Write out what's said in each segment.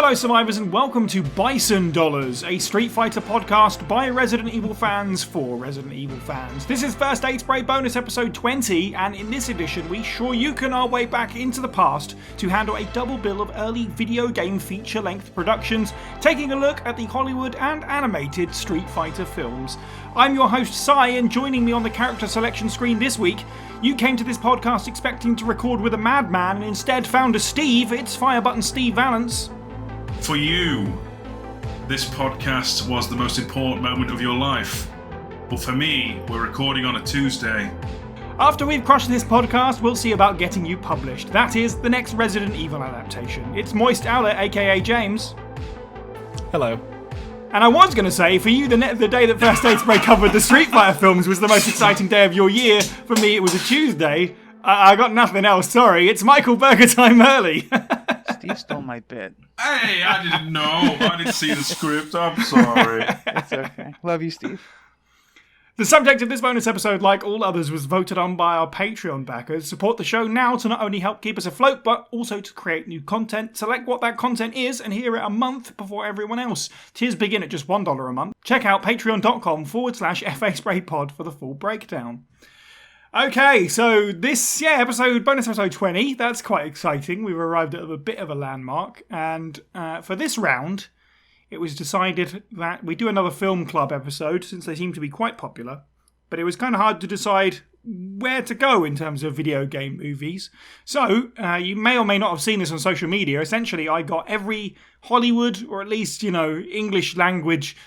Hello survivors and welcome to Bison Dollars, a Street Fighter podcast by Resident Evil fans for Resident Evil fans. This is First Aid Spray bonus episode 20, and in this edition we shoryuken our way back into the past to handle a double bill of early video game feature-length productions, taking a look at the Hollywood and animated Street Fighter films. I'm your host Sai, and joining me on the character selection screen this week, you came to this podcast expecting to record with a madman and instead found a Steve. It's Fire Button Steve Valance. For you, this podcast was the most important moment of your life. But for me, we're recording on a Tuesday. After we've crushed this podcast, we'll see about getting you published. That is, the next Resident Evil adaptation. It's Moist Owlet, aka James. Hello. And I was going to say, for you, the day that First Aid Spray covered the Street Fighter films was the most exciting day of your year. For me, it was a Tuesday. I got nothing else, sorry. It's Michael Burger time early. Steve stole my bit. Hey, I didn't know. I didn't see the script. I'm sorry. It's okay. Love you, Steve. The subject of this bonus episode, like all others, was voted on by our Patreon backers. Support the show now to not only help keep us afloat, but also to create new content. Select what that content is and hear it a month before everyone else. Tiers begin at just $1 a month. Check out patreon.com/FASprayPod for the full breakdown. Okay, so this, bonus episode 20, that's quite exciting. We've arrived at a bit of a landmark, and for this round, it was decided that we do another film club episode, since they seem to be quite popular, but it was kind of hard to decide where to go in terms of video game movies. So, you may or may not have seen this on social media. Essentially, I got every Hollywood, or at least, English language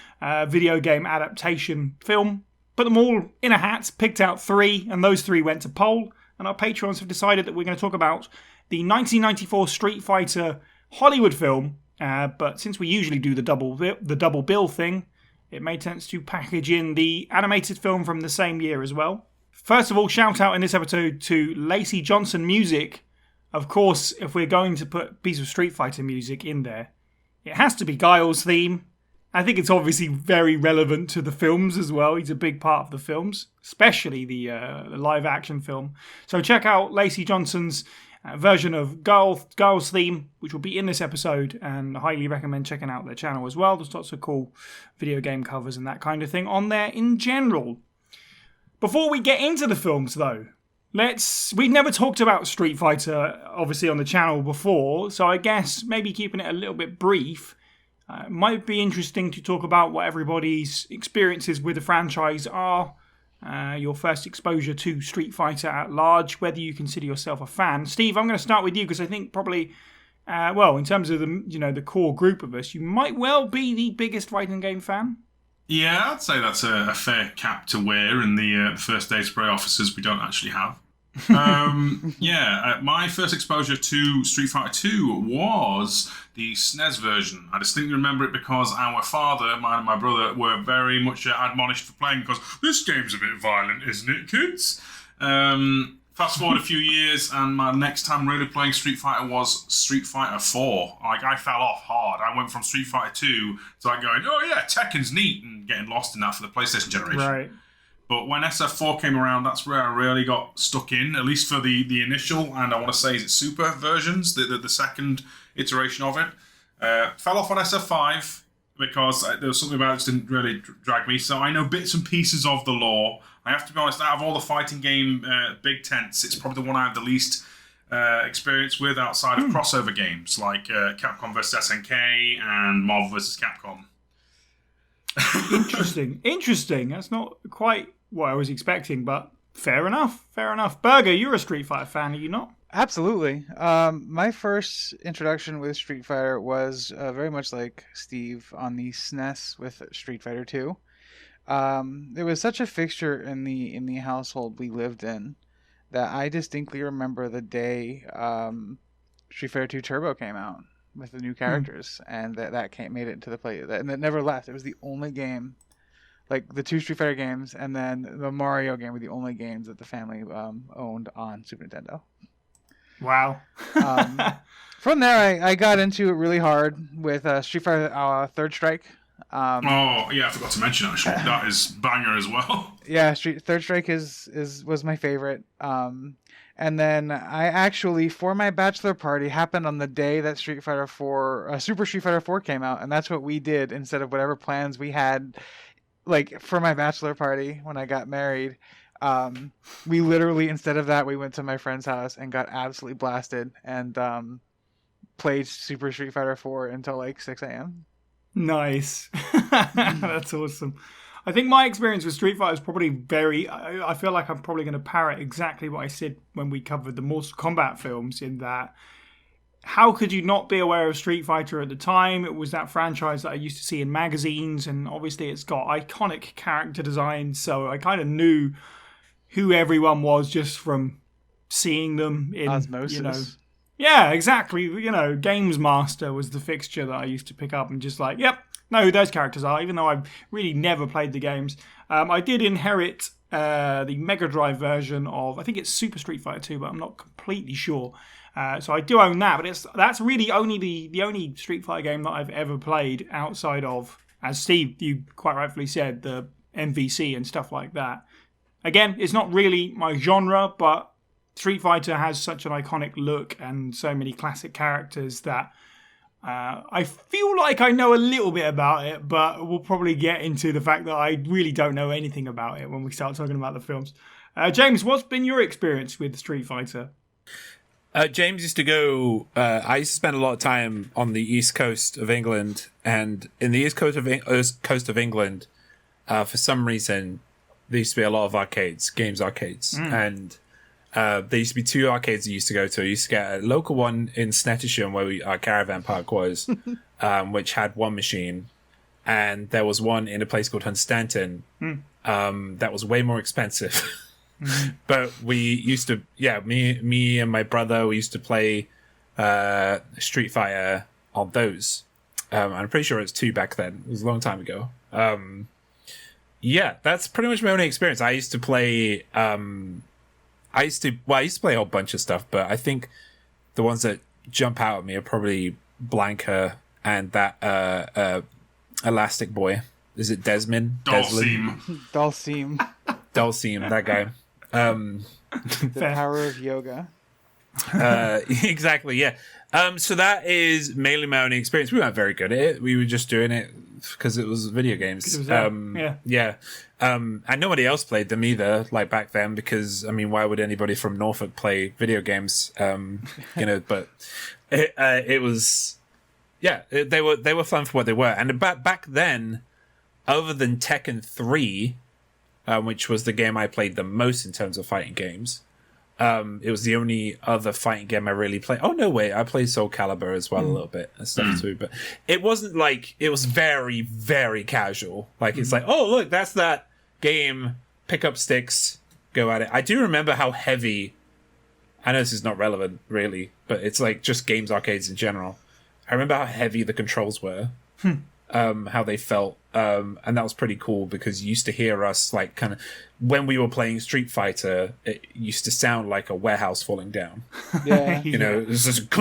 video game adaptation film, put them all in a hat, picked out 3, and those 3 went to poll. And our patrons have decided that we're going to talk about the 1994 Street Fighter Hollywood film. But since we usually do the double bill thing, it made sense to package in the animated film from the same year as well. First of all, shout out in this episode to LaceyJohnson Music. Of course, if we're going to put a piece of Street Fighter music in there, it has to be Guile's theme. I think it's obviously very relevant to the films as well. He's a big part of the films, especially the live-action film. So check out LaceyJohnson's version of Guile's theme, which will be in this episode, and I highly recommend checking out their channel as well. There's lots of cool video game covers and that kind of thing on there in general. Before we get into the films, though, we've never talked about Street Fighter, obviously, on the channel before, so I guess maybe keeping it a little bit brief. It might be interesting to talk about what everybody's experiences with the franchise are, your first exposure to Street Fighter at large, whether you consider yourself a fan. Steve, I'm going to start with you because I think probably, in terms of the core group of us, you might well be the biggest fighting game fan. Yeah, I'd say that's a fair cap to wear in the First Aid Spray officers we don't actually have. My first exposure to Street Fighter 2 was the SNES version. I distinctly remember it because our father, mine and my brother, were very much admonished for playing because this game's a bit violent, isn't it, kids? Fast forward a few years, and my next time really playing Street Fighter was Street Fighter 4. I fell off hard. I went from Street Fighter 2 to going, oh yeah, Tekken's neat, and getting lost in that for the PlayStation generation. Right. But when SF4 came around, that's where I really got stuck in, at least for the initial, and I want to say, is it Super versions, the second iteration of it. Fell off on SF5 because there was something about it that didn't really drag me, so I know bits and pieces of the lore. I have to be honest, out of all the fighting game big tents, it's probably the one I have the least experience with outside of crossover games, like Capcom vs. SNK and Marvel vs. Capcom. Interesting. That's not quite what I was expecting, but fair enough. Burger, you're a Street Fighter fan, are you not? Absolutely. My first introduction with Street Fighter was very much like Steve on the SNES with Street Fighter 2. It was such a fixture in the household we lived in that I distinctly remember the day Street Fighter 2 Turbo came out with the new characters, and that made it into the play, and it never left. It was the only game, like the 2 Street Fighter games, and then the Mario game were the only games that the family owned on Super Nintendo. Wow. From there, I got into it really hard with Street Fighter Third Strike. Oh yeah, I forgot to mention actually that is banger as well. Yeah, Third Strike was my favorite. And then I actually, for my bachelor party, happened on the day that Super Street Fighter 4 came out, and that's what we did instead of whatever plans we had, like for my bachelor party when I got married. We literally, instead of that, we went to my friend's house and got absolutely blasted and played Super Street Fighter 4 until like 6 a.m. Nice. That's awesome. I think my experience with Street Fighter is probably I feel like I'm probably going to parrot exactly what I said when we covered the Mortal Kombat films, in that how could you not be aware of Street Fighter at the time? It was that franchise that I used to see in magazines, and obviously it's got iconic character design, so I kind of knew who everyone was just from seeing them in Osmosis. Yeah, exactly. Games Master was the fixture that I used to pick up and just like, yep, know who those characters are, even though I've really never played the games. I did inherit the Mega Drive version of, I think it's Super Street Fighter 2, but I'm not completely sure. So I do own that, but that's really only the only Street Fighter game that I've ever played outside of, as Steve, you quite rightfully said, the MVC and stuff like that. Again, it's not really my genre, but Street Fighter has such an iconic look and so many classic characters that I feel like I know a little bit about it, but we'll probably get into the fact that I really don't know anything about it when we start talking about the films. James, what's been your experience with Street Fighter? James used to go. I used to spend a lot of time on the east coast of England, and in the east coast of England, for some reason, there used to be a lot of games arcades, and there used to be two arcades I used to go to. I used to get a local one in Snettisham, where our caravan park was, which had one machine, and there was one in a place called Hunstanton that was way more expensive. But we used to, me and my brother, we used to play Street Fighter on those. I'm pretty sure it's 2 back then. It was a long time ago. That's pretty much my only experience. I used to play. I used to play a whole bunch of stuff, but I think the ones that jump out at me are probably Blanca and that Elastic Boy. Is it Desmond? Dalsim, that guy. the power of yoga. Exactly, yeah. So that is mainly my only experience. We weren't very good at it. We were just doing it because it was video games. And nobody else played them either, like back then, because I mean, why would anybody from Norfolk play video games? But it was, they were fun for what they were. And back then, other than Tekken 3, which was the game I played the most in terms of fighting games, it was the only other fighting game I really played. Oh, no, wait. I played Soul Calibur as well a little bit and stuff too. But it wasn't like... It was very, very casual. Like, it's like, oh, look, that's that game. Pick up sticks. Go at it. I do remember how heavy... I know this is not relevant, really. But it's like just games arcades in general. I remember how heavy the controls were. How they felt. And that was pretty cool because you used to hear us like kind of when we were playing Street Fighter, it used to sound like a warehouse falling down. Yeah. It was just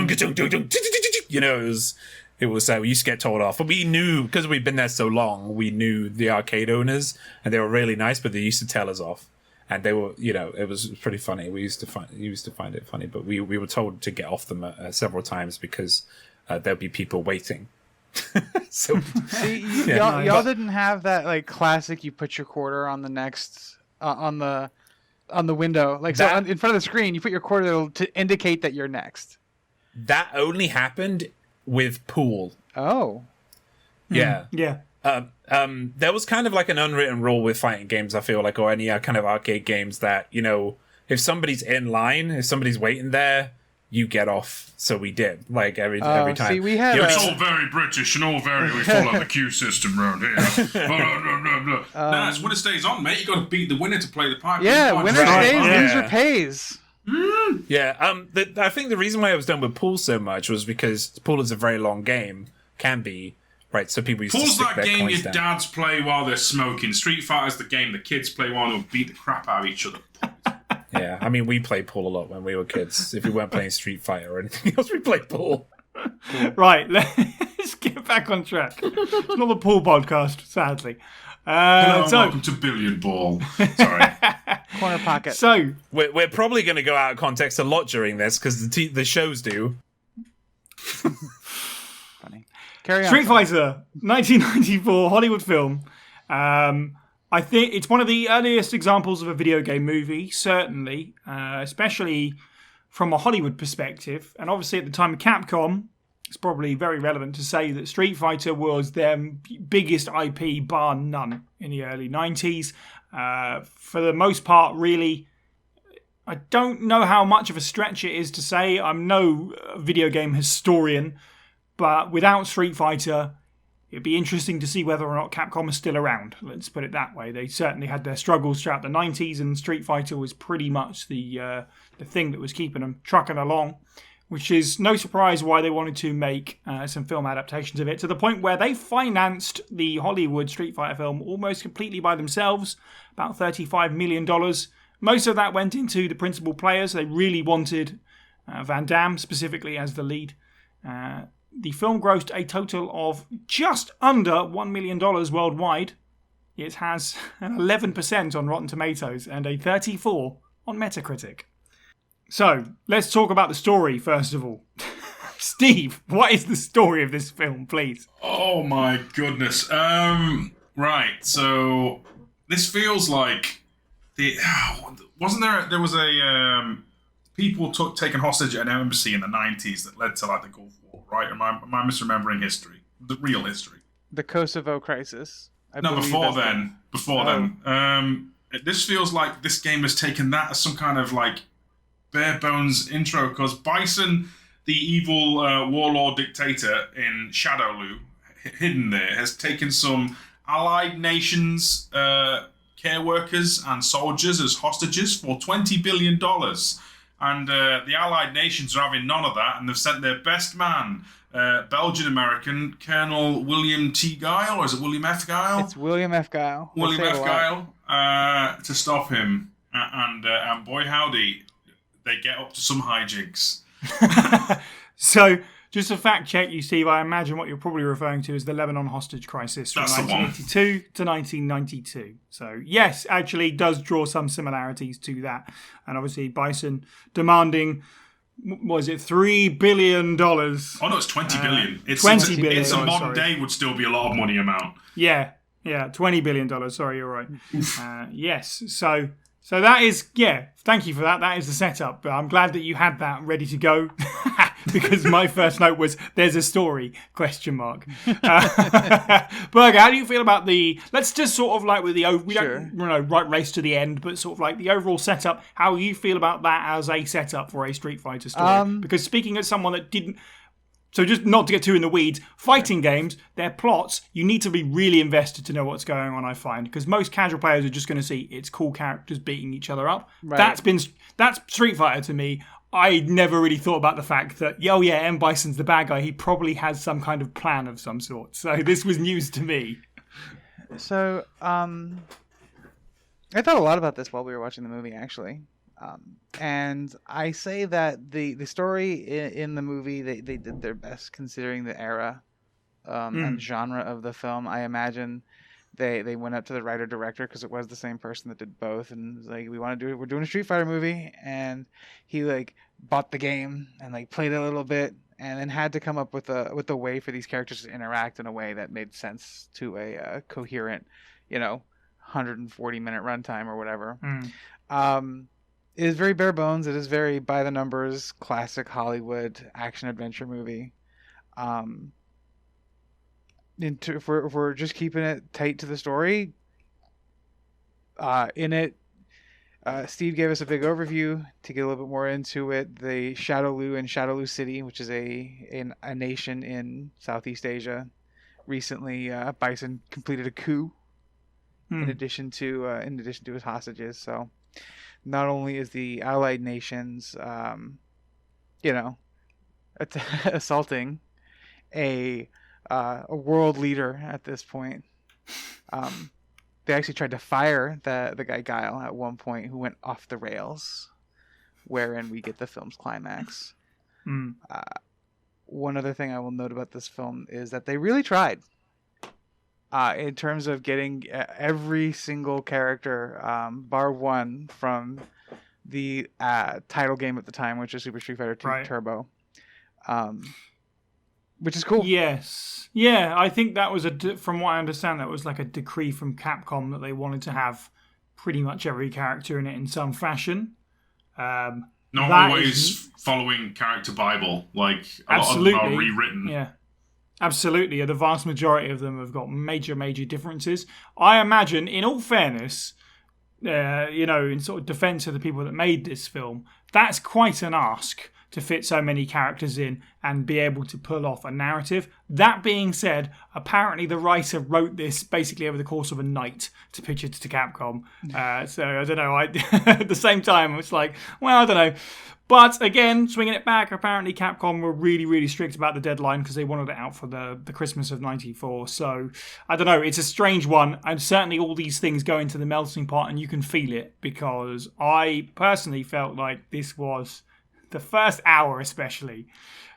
it was we used to get told off. But we knew, because we'd been there so long, we knew the arcade owners and they were really nice, but they used to tell us off. And they were, it was pretty funny. We used to find it funny, but we were told to get off them several times because there'd be people waiting. So see, y'all didn't have that like classic. You put your quarter on the next on the window, like that, so in front of the screen. You put your quarter to indicate that you're next. That only happened with pool. Oh, yeah, yeah. There was kind of like an unwritten rule with fighting games, I feel like, or any kind of arcade games that if somebody's in line, if somebody's waiting there, you get off. So we did, like every time. See, we had it's all very British and all very we follow the queue system around here. No, it's winner stays on, mate. You got to beat the winner to play the pipe. Yeah, winner stays, loser pays. Yeah, I think the reason why I was done with pool so much was because pool is a very long game, can be, right? So people used to stick their game coins your down. dads play while they're smoking. Street Fighter's the game the kids play while they'll beat the crap out of each other. Yeah, I mean, we played pool a lot when we were kids. If we weren't playing Street Fighter or anything else, we played pool. Right, let's get back on track. It's not the pool podcast, sadly. Hello, welcome to Billiard Ball. Sorry. Corner pocket. So we're probably going to go out of context a lot during this because the shows do. Funny. Carry on. Street Fighter, 1994 Hollywood film. I think it's one of the earliest examples of a video game movie, certainly, especially from a Hollywood perspective. And obviously at the time of Capcom, it's probably very relevant to say that Street Fighter was their biggest IP, bar none, in the early 90s. For the most part, really, I don't know how much of a stretch it is to say. I'm no video game historian, but without Street Fighter, it'd be interesting to see whether or not Capcom is still around. Let's put it that way. They certainly had their struggles throughout the 90s, and Street Fighter was pretty much the thing that was keeping them trucking along, which is no surprise why they wanted to make some film adaptations of it, to the point where they financed the Hollywood Street Fighter film almost completely by themselves, about $35 million. Most of that went into the principal players. They really wanted Van Damme specifically as the lead. The film grossed a total of just under $1 million worldwide. It has an 11% on Rotten Tomatoes and a 34% on Metacritic. So, let's talk about the story first of all. Steve, what is the story of this film, please? Oh my goodness. Right, so this feels like wasn't there was a people taken hostage at an embassy in the 90s that led to like the Gulf War, right? Am I misremembering history? The real history. The Kosovo crisis. Before then. This feels like this game has taken that as some kind of like bare bones intro, because Bison, the evil warlord dictator in Shadowloo, hidden there, has taken some allied nations care workers and soldiers as hostages for $20 billion. And the allied nations are having none of that, and they've sent their best man, Belgian-American Colonel William T. Guile, or is it William F. Guile? It's William F. Guile. William F. Guile, to stop him. And boy howdy, they get up to some hijinks. So, just a fact check you, Steve, I imagine what you're probably referring to is the Lebanon hostage crisis from 1982 to 1992. So, yes, actually does draw some similarities to that. And obviously, Bison demanding, was it $3 billion? Oh, no, it's $20 billion. $20 billion. It's a modern day would still be a lot of money amount. Yeah, $20 billion. Sorry, you're right. Yes, so that is, thank you for that. That is the setup. But I'm glad that you had that ready to go. Because my first note was, there's a story, ? Burger, how do you feel about let's just sort of like with we don't right race to the end, but sort of like the overall setup, how you feel about that as a setup for a Street Fighter story? Because speaking as someone that didn't, so just not to get too in the weeds, fighting games, their plots, you need to be really invested to know what's going on, I find. Because most casual players are just going to see it's cool characters beating each other up. Right. That's Street Fighter to me. I never really thought about the fact that, M. Bison's the bad guy. He probably has some kind of plan of some sort. So this was news to me. So, I thought a lot about this while we were watching the movie, actually. And I say that the story in the movie, they did their best considering the era and genre of the film. I imagine they went up to the writer-director, because it was the same person that did both, and was like, we're doing a Street Fighter movie, and he like bought the game and like played it a little bit, and then had to come up with a way for these characters to interact in a way that made sense to a coherent, 140-minute runtime or whatever. It is very bare bones. It is very by the numbers, classic Hollywood action adventure movie. If we're just keeping it tight to the story, in it, Steve gave us a big overview. To get a little bit more into it, the Shadowloo and Shadowloo City, which is a nation in Southeast Asia, recently Bison completed a coup. In addition to his hostages, so not only is the allied nations, assaulting a world leader at this point. They actually tried to fire the guy Guile at one point, who went off the rails, wherein we get the film's climax. one other thing I will note about this film is that they really tried. In terms of getting every single character, bar one, from the title game at the time, which is Super Street Fighter 2 Turbo, which is cool. Yes. Yeah, I think that was, from what I understand, that was like a decree from Capcom that they wanted to have pretty much every character in it in some fashion. Not always following character Bible, like a lot of them are rewritten. Yeah. Absolutely, the vast majority of them have got major differences. I imagine, in all fairness, in sort of defense of the people that made this film, that's quite an ask to fit so many characters in and be able to pull off a narrative. That being said, apparently the writer wrote this basically over the course of a night to pitch it to Capcom. So I don't know. At the same time, it's like, well, I don't know. But again, swinging it back, apparently Capcom were really, really strict about the deadline because they wanted it out for the Christmas of '94. So, I don't know, it's a strange one. And certainly all these things go into the melting pot and you can feel it, because I personally felt like this was, the first hour especially,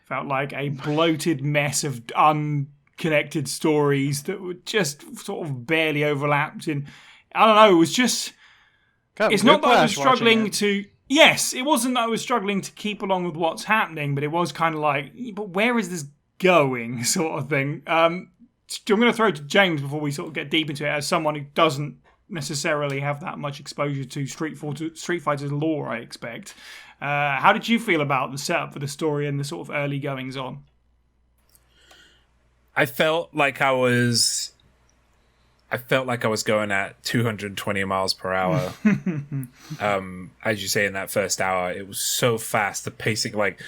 felt like a bloated mess of unconnected stories that were just sort of barely overlapped. And I don't know, it was just... It's not that I was struggling to... Yes, it wasn't that I was struggling to keep along with what's happening, but it was kind of like, but where is this going, sort of thing. I'm going to throw to James before we sort of get deep into it, as someone who doesn't necessarily have that much exposure to Street Fighter's lore, I expect. How did you feel about the setup for the story and the sort of early goings on? I felt like I was going at 220 miles per hour. As you say, in that first hour, it was so fast. The pacing, like,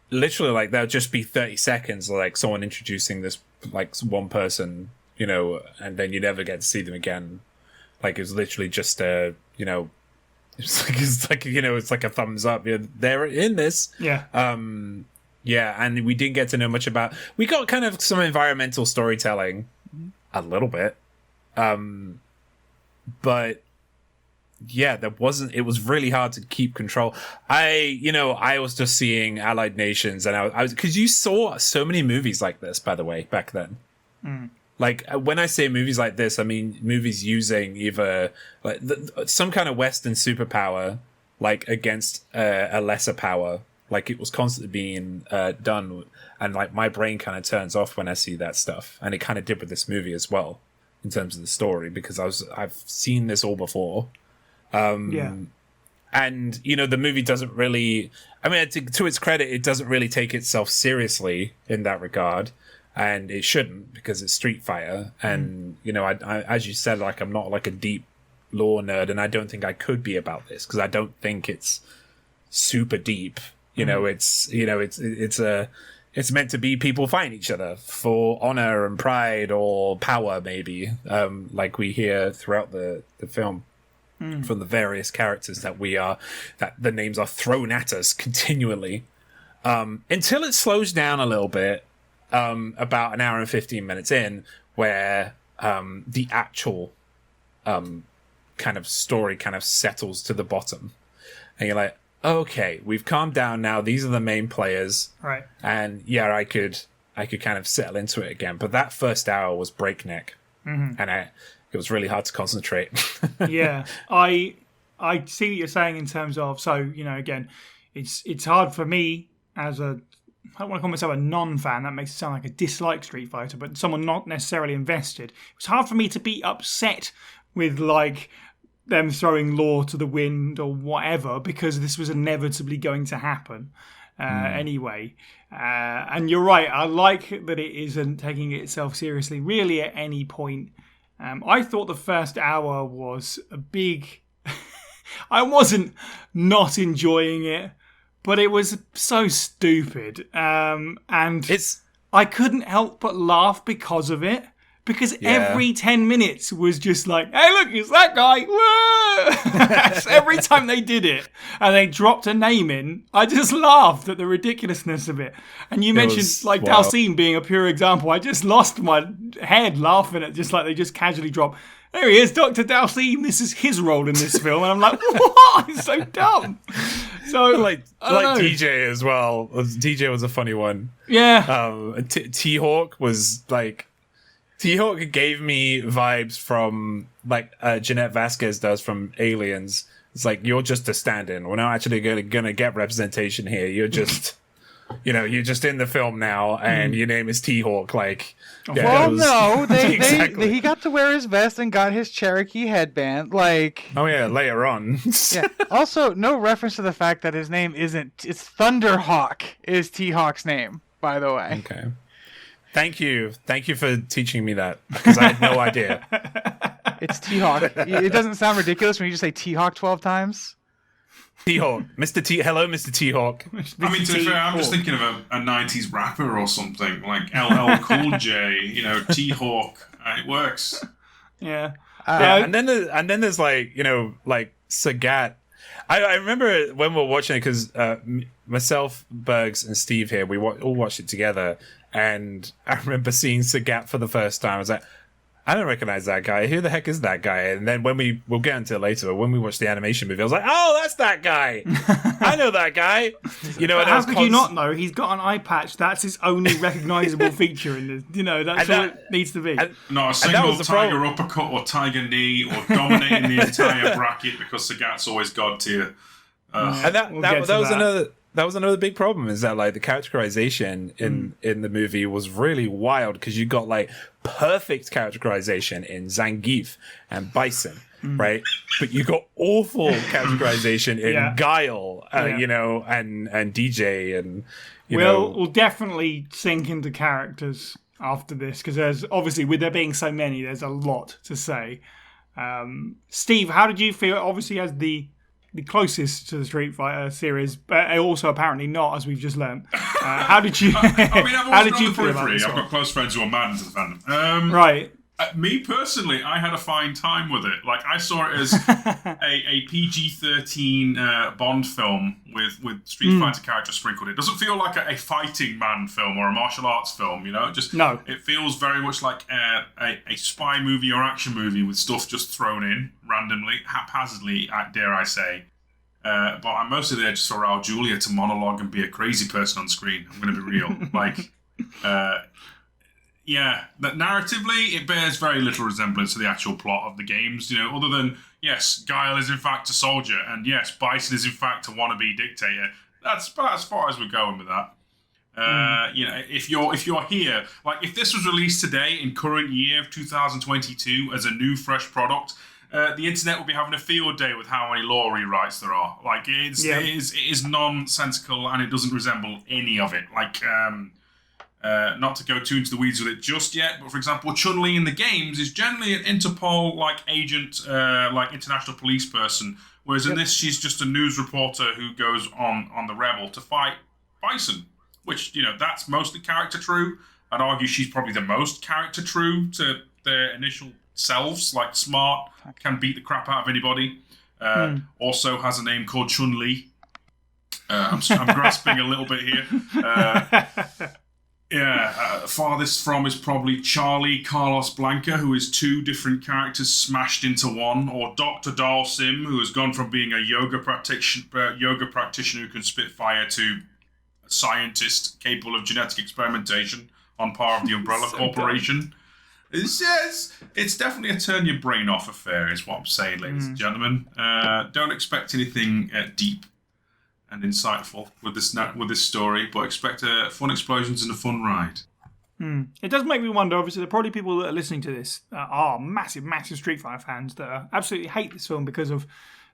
literally, like, there'll just be 30 seconds, like, someone introducing this, like, one person, and then you never get to see them again. Like, it was literally just it's like a thumbs up. They're in this. Yeah. Yeah, and we didn't get to know much about... We got kind of some environmental storytelling, a little bit. But yeah, it was really hard to keep control. I was just seeing Allied Nations, and I was, because you saw so many movies like this, by the way, back then. Like, when I say movies like this, I mean movies using either like some kind of Western superpower, like, against a lesser power. Like, it was constantly being done, and like my brain kind of turns off when I see that stuff, and it kind of did with this movie as well, in terms of the story, because I've seen this all before. Yeah. And, the movie doesn't really... I mean, to its credit, it doesn't really take itself seriously in that regard. And it shouldn't, because it's Street Fighter. And, I as you said, like, I'm not like a deep lore nerd, and I don't think I could be about this, because I don't think it's super deep. It's meant to be people fighting each other for honor and pride, or power, maybe, like we hear throughout the film from the various characters that the names are thrown at us continually, until it slows down a little bit, about an hour and 15 minutes in, where the actual kind of story kind of settles to the bottom, and you're like, okay, we've calmed down now. These are the main players. Right. And yeah, I could kind of settle into it again. But that first hour was breakneck. And it was really hard to concentrate. Yeah. I see what you're saying in terms of, so, again, it's hard for me as I don't want to call myself a non-fan. That makes it sound like a dislike Street Fighter, but someone not necessarily invested. It was hard for me to be upset with, like, them throwing lore to the wind or whatever, because this was inevitably going to happen anyway. And you're right, I like that it isn't taking itself seriously really at any point. I thought the first hour was a big... I wasn't not enjoying it, but it was so stupid. And I couldn't help but laugh because of it. Because every 10 minutes was just like, hey, look, it's that guy. Whoa! Every time they did it and they dropped a name in, I just laughed at the ridiculousness of it. And you mentioned like Dalcine being a pure example. I just lost my head laughing at just like they just casually drop, there he is, Dr. Dalcine. This is his role in this film. And I'm like, what? It's so dumb. So like DJ as well. DJ was a funny one. Yeah. T-Hawk was like... T-Hawk gave me vibes from like Jeanette Vasquez does from Aliens. It's like, you're just a stand-in. We're not actually gonna get representation here. You're just, you're just in the film now, and your name is T-Hawk. Like, no, exactly. He got to wear his vest and got his Cherokee headband. Like, oh yeah, later on. Yeah. Also, no reference to the fact that his name isn't. It's Thunderhawk is T-Hawk's name, by the way. Okay. Thank you for teaching me that, because I had no idea. It's T-Hawk. It doesn't sound ridiculous when you just say T-Hawk 12 times. T-Hawk, hello, Mr. T-Hawk. I mean, to be fair, I'm just thinking of a 90s rapper or something, like LL Cool J, T-Hawk. It works. Yeah. And then there's like, like Sagat. I remember when we were watching it, because myself, Bergs, and Steve here, we all watched it together. And I remember seeing Sagat for the first time. I was like, I don't recognize that guy. Who the heck is that guy? And then we'll get into it later, but when we watched the animation movie, I was like, oh, that's that guy. I know that guy. How could you not know? He's got an eye patch. That's his only recognizable feature in this. That's all it needs to be. Not a single tiger uppercut or tiger knee or dominating the entire bracket, because Sagat's always god tier. And that was another big problem, is that like the characterization in the movie was really wild, because you got like perfect characterization in Zangief and Bison, right? But you got awful characterization in Guile, and DJ, and we'll definitely sink into characters after this, because there's obviously, with there being so many, there's a lot to say. Steve, how did you feel? Obviously, as the closest to the Street Fighter series, but also apparently not, as we've just learned. How did you? How did you feel about this? I've got close friends who are mad into the fandom. Right. Me personally, I had a fine time with it. Like, I saw it as a PG-13 Bond film with Street Fighter characters sprinkled in. It doesn't feel like a fighting man film or a martial arts film, No. It feels very much like a spy movie or action movie with stuff just thrown in randomly, haphazardly, dare I say. But I'm mostly there just for Raul Julia to monologue and be a crazy person on screen. I'm going to be real. Yeah, that narratively, it bears very little resemblance to the actual plot of the games, other than, yes, Guile is in fact a soldier, and yes, Bison is in fact a wannabe dictator. That's about as far as we're going with that. If you're here, like, if this was released today in current year of 2022 as a new, fresh product, the internet would be having a field day with how many law rewrites there are. Like, it is nonsensical, and it doesn't resemble any of it. Like, not to go too into the weeds with it just yet, but for example, Chun-Li in the games is generally an Interpol agent, international police person, whereas in this she's just a news reporter who goes on the Rebel to fight Bison, which, that's mostly character true. I'd argue she's probably the most character true to their initial selves, like smart, can beat the crap out of anybody, also has a name called Chun-Li. I'm grasping a little bit here. Farthest from is probably Charlie Carlos Blanca, who is two different characters smashed into one, or Dr. Dal Sim, who has gone from being a yoga practitioner who can spit fire to a scientist capable of genetic experimentation on par with the Umbrella Corporation. It's definitely a turn your brain off affair, is what I'm saying, ladies and gentlemen. Don't expect anything deep and insightful with this story, but expect fun explosions and a fun ride. It does make me wonder. Obviously, there are probably people that are listening to this are massive Street Fighter fans that absolutely hate this film because of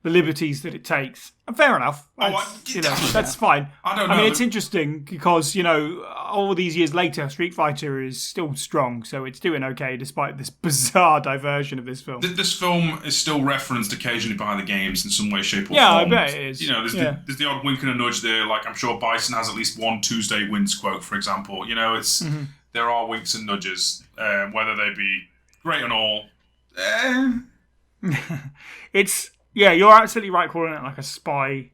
the liberties that it takes. And fair enough. That's fine. I mean, it's interesting because, all these years later, Street Fighter is still strong, so it's doing okay despite this bizarre diversion of this film. This film is still referenced occasionally by the games in some way, shape, or form. Yeah, I bet it is. There's the odd wink and a nudge there. Like, I'm sure Bison has at least one Tuesday wins quote, for example. there are winks and nudges, whether they be great and all. It's you're absolutely right calling it like a spy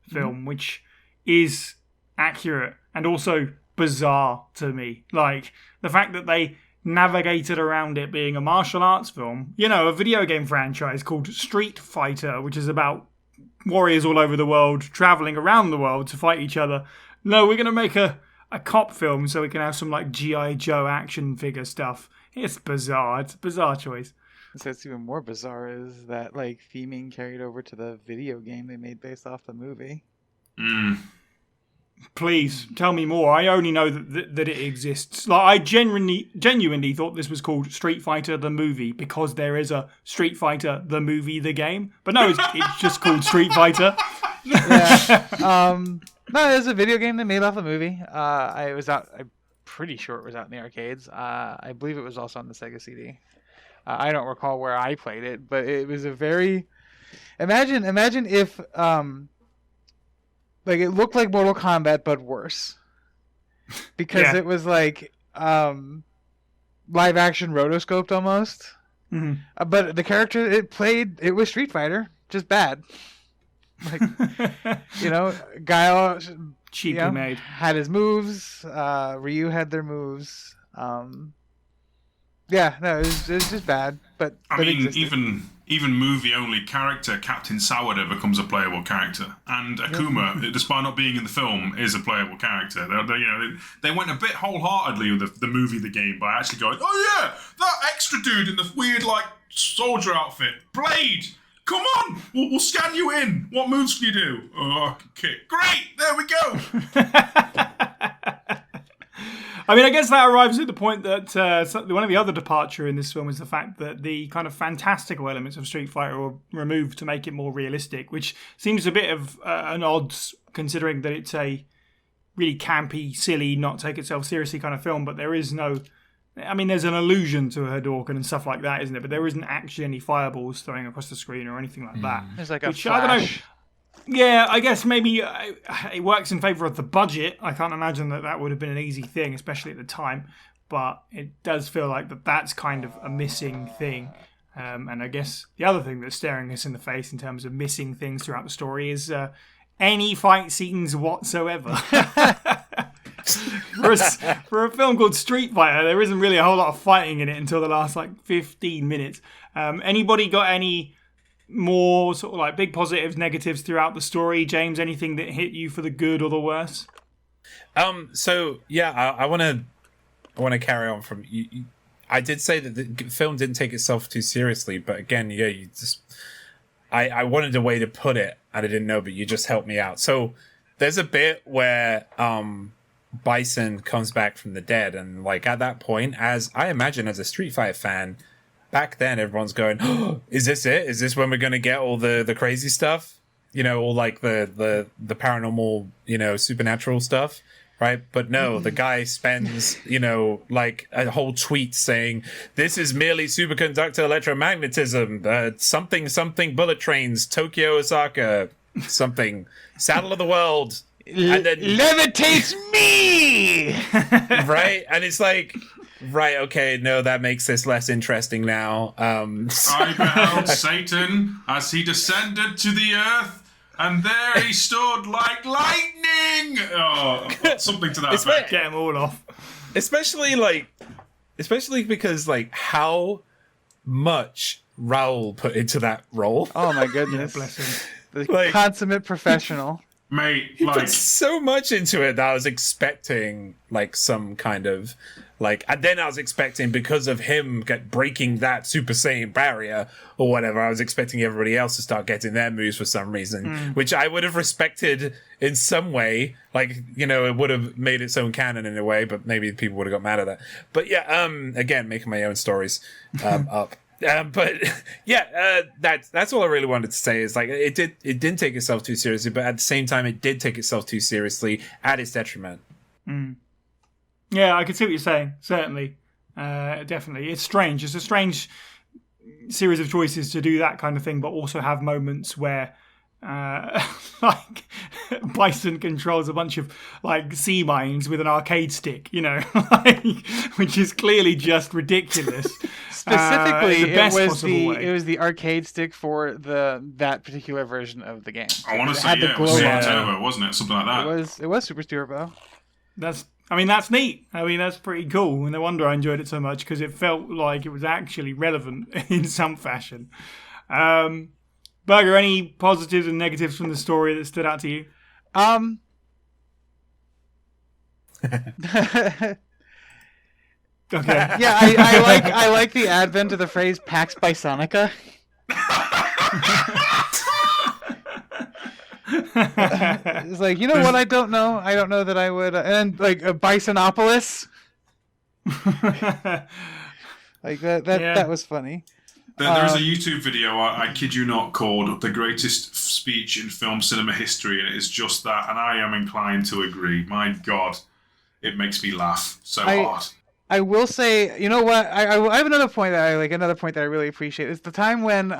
film, which is accurate and also bizarre to me. Like the fact that they navigated around it being a martial arts film, a video game franchise called Street Fighter, which is about warriors all over the world traveling around the world to fight each other. No, we're going to make a cop film so we can have some like G.I. Joe action figure stuff. It's bizarre. It's a bizarre choice. So it's even more bizarre is that like theming carried over to the video game they made based off the movie. Please tell me more. I only know that it exists. Like I genuinely thought this was called Street Fighter the movie because there is a Street Fighter the movie the game. But no, it's just called Street Fighter. Yeah. No, there's a video game they made off the movie. I'm pretty sure it was out in the arcades. I believe it was also on the Sega CD. I don't recall where I played it, but it was a very imagine if like it looked like Mortal Kombat but worse. Because it was like live action rotoscoped almost. Mm-hmm. But the character it was Street Fighter, just bad. Like Guile cheaply made had his moves. Ryu had their moves. It was just bad. But I mean, even movie only character Captain Sourdough becomes a playable character, and Akuma, despite not being in the film, is a playable character. They went a bit wholeheartedly with the movie, the game, by actually going, oh yeah, that extra dude in the weird like soldier outfit, Blade. Come on, we'll scan you in. What moves can you do? Oh, I can kick. Great, there we go. I mean, I guess that arrives at the point that one of the other departure in this film is the fact that the kind of fantastical elements of Street Fighter were removed to make it more realistic, which seems a bit of an odds considering that it's a really campy, silly, not take itself seriously kind of film, but there is no... I mean, there's an allusion to Hadouken and stuff like that, isn't it? But there isn't actually any fireballs throwing across the screen or anything like that. There's like a flash. I don't know. Yeah, I guess maybe it works in favour of the budget. I can't imagine that would have been an easy thing, especially at the time. But it does feel like that's kind of a missing thing. And I guess the other thing that's staring us in the face in terms of missing things throughout the story is any fight scenes whatsoever. For a film called Street Fighter, there isn't really a whole lot of fighting in it until the last 15 minutes. Anybody got any more sort of like big positives, negatives throughout the story? James, anything that hit you for the good or the worse? So yeah, I want to carry on from you. I did say that the film didn't take itself too seriously, but again, I wanted a way to put it, and I didn't know, but you just helped me out. So there's a bit where Bison comes back from the dead, and at that point, as I imagine as a Street Fighter fan, back then everyone's going, oh, is this it? Is this when we're going to get all the crazy stuff? All the paranormal, supernatural stuff, right? But no, the guy spends, a whole tweet saying, this is merely superconductor electromagnetism, something bullet trains, Tokyo, Osaka, something, saddle of the world. And then levitates me, right? And it's right, okay, no, that makes this less interesting now. I beheld Satan as he descended to the earth, and there he stood like lightning. Oh, something to that effect. Get them all off. Especially because how much Raul put into that role. Oh my goodness, bless him. The consummate professional. Mate, he put so much into it that I was expecting some kind of and then I was expecting, because of him breaking that Super Saiyan barrier or whatever, I was expecting everybody else to start getting their moves for some reason, which I would have respected in some way. It would have made its own canon in a way, but maybe people would have got mad at that. But yeah, again, making my own stories up. But yeah, that's all I really wanted to say is it didn't take itself too seriously, but at the same time, it did take itself too seriously at its detriment. Yeah, I can see what you're saying. Certainly, definitely, it's strange. It's a strange series of choices to do that kind of thing, but also have moments where like Bison controls a bunch of like sea mines with an arcade stick, like, which is clearly just ridiculous. Specifically, the best it possible way. was the arcade stick for that particular version of the game. I want to say, it was Super Turbo, wasn't it? Something like that. It was Super Turbo. That's neat. That's pretty cool. And no wonder I enjoyed it so much, because it felt like it was actually relevant in some fashion. Burger, any positives and negatives from the story that stood out to you? Okay. Yeah, I like the advent of the phrase "Pax Bisonica." It's like, what I don't know. I don't know that I would. And like a Bisonopolis. Like that was funny. There's a YouTube video, I kid you not, called "The Greatest Speech in Film Cinema History," and it is just that. And I am inclined to agree. My God, it makes me laugh so hard. I will say, you know what? I have another point that I like. Another point that I really appreciate is the time when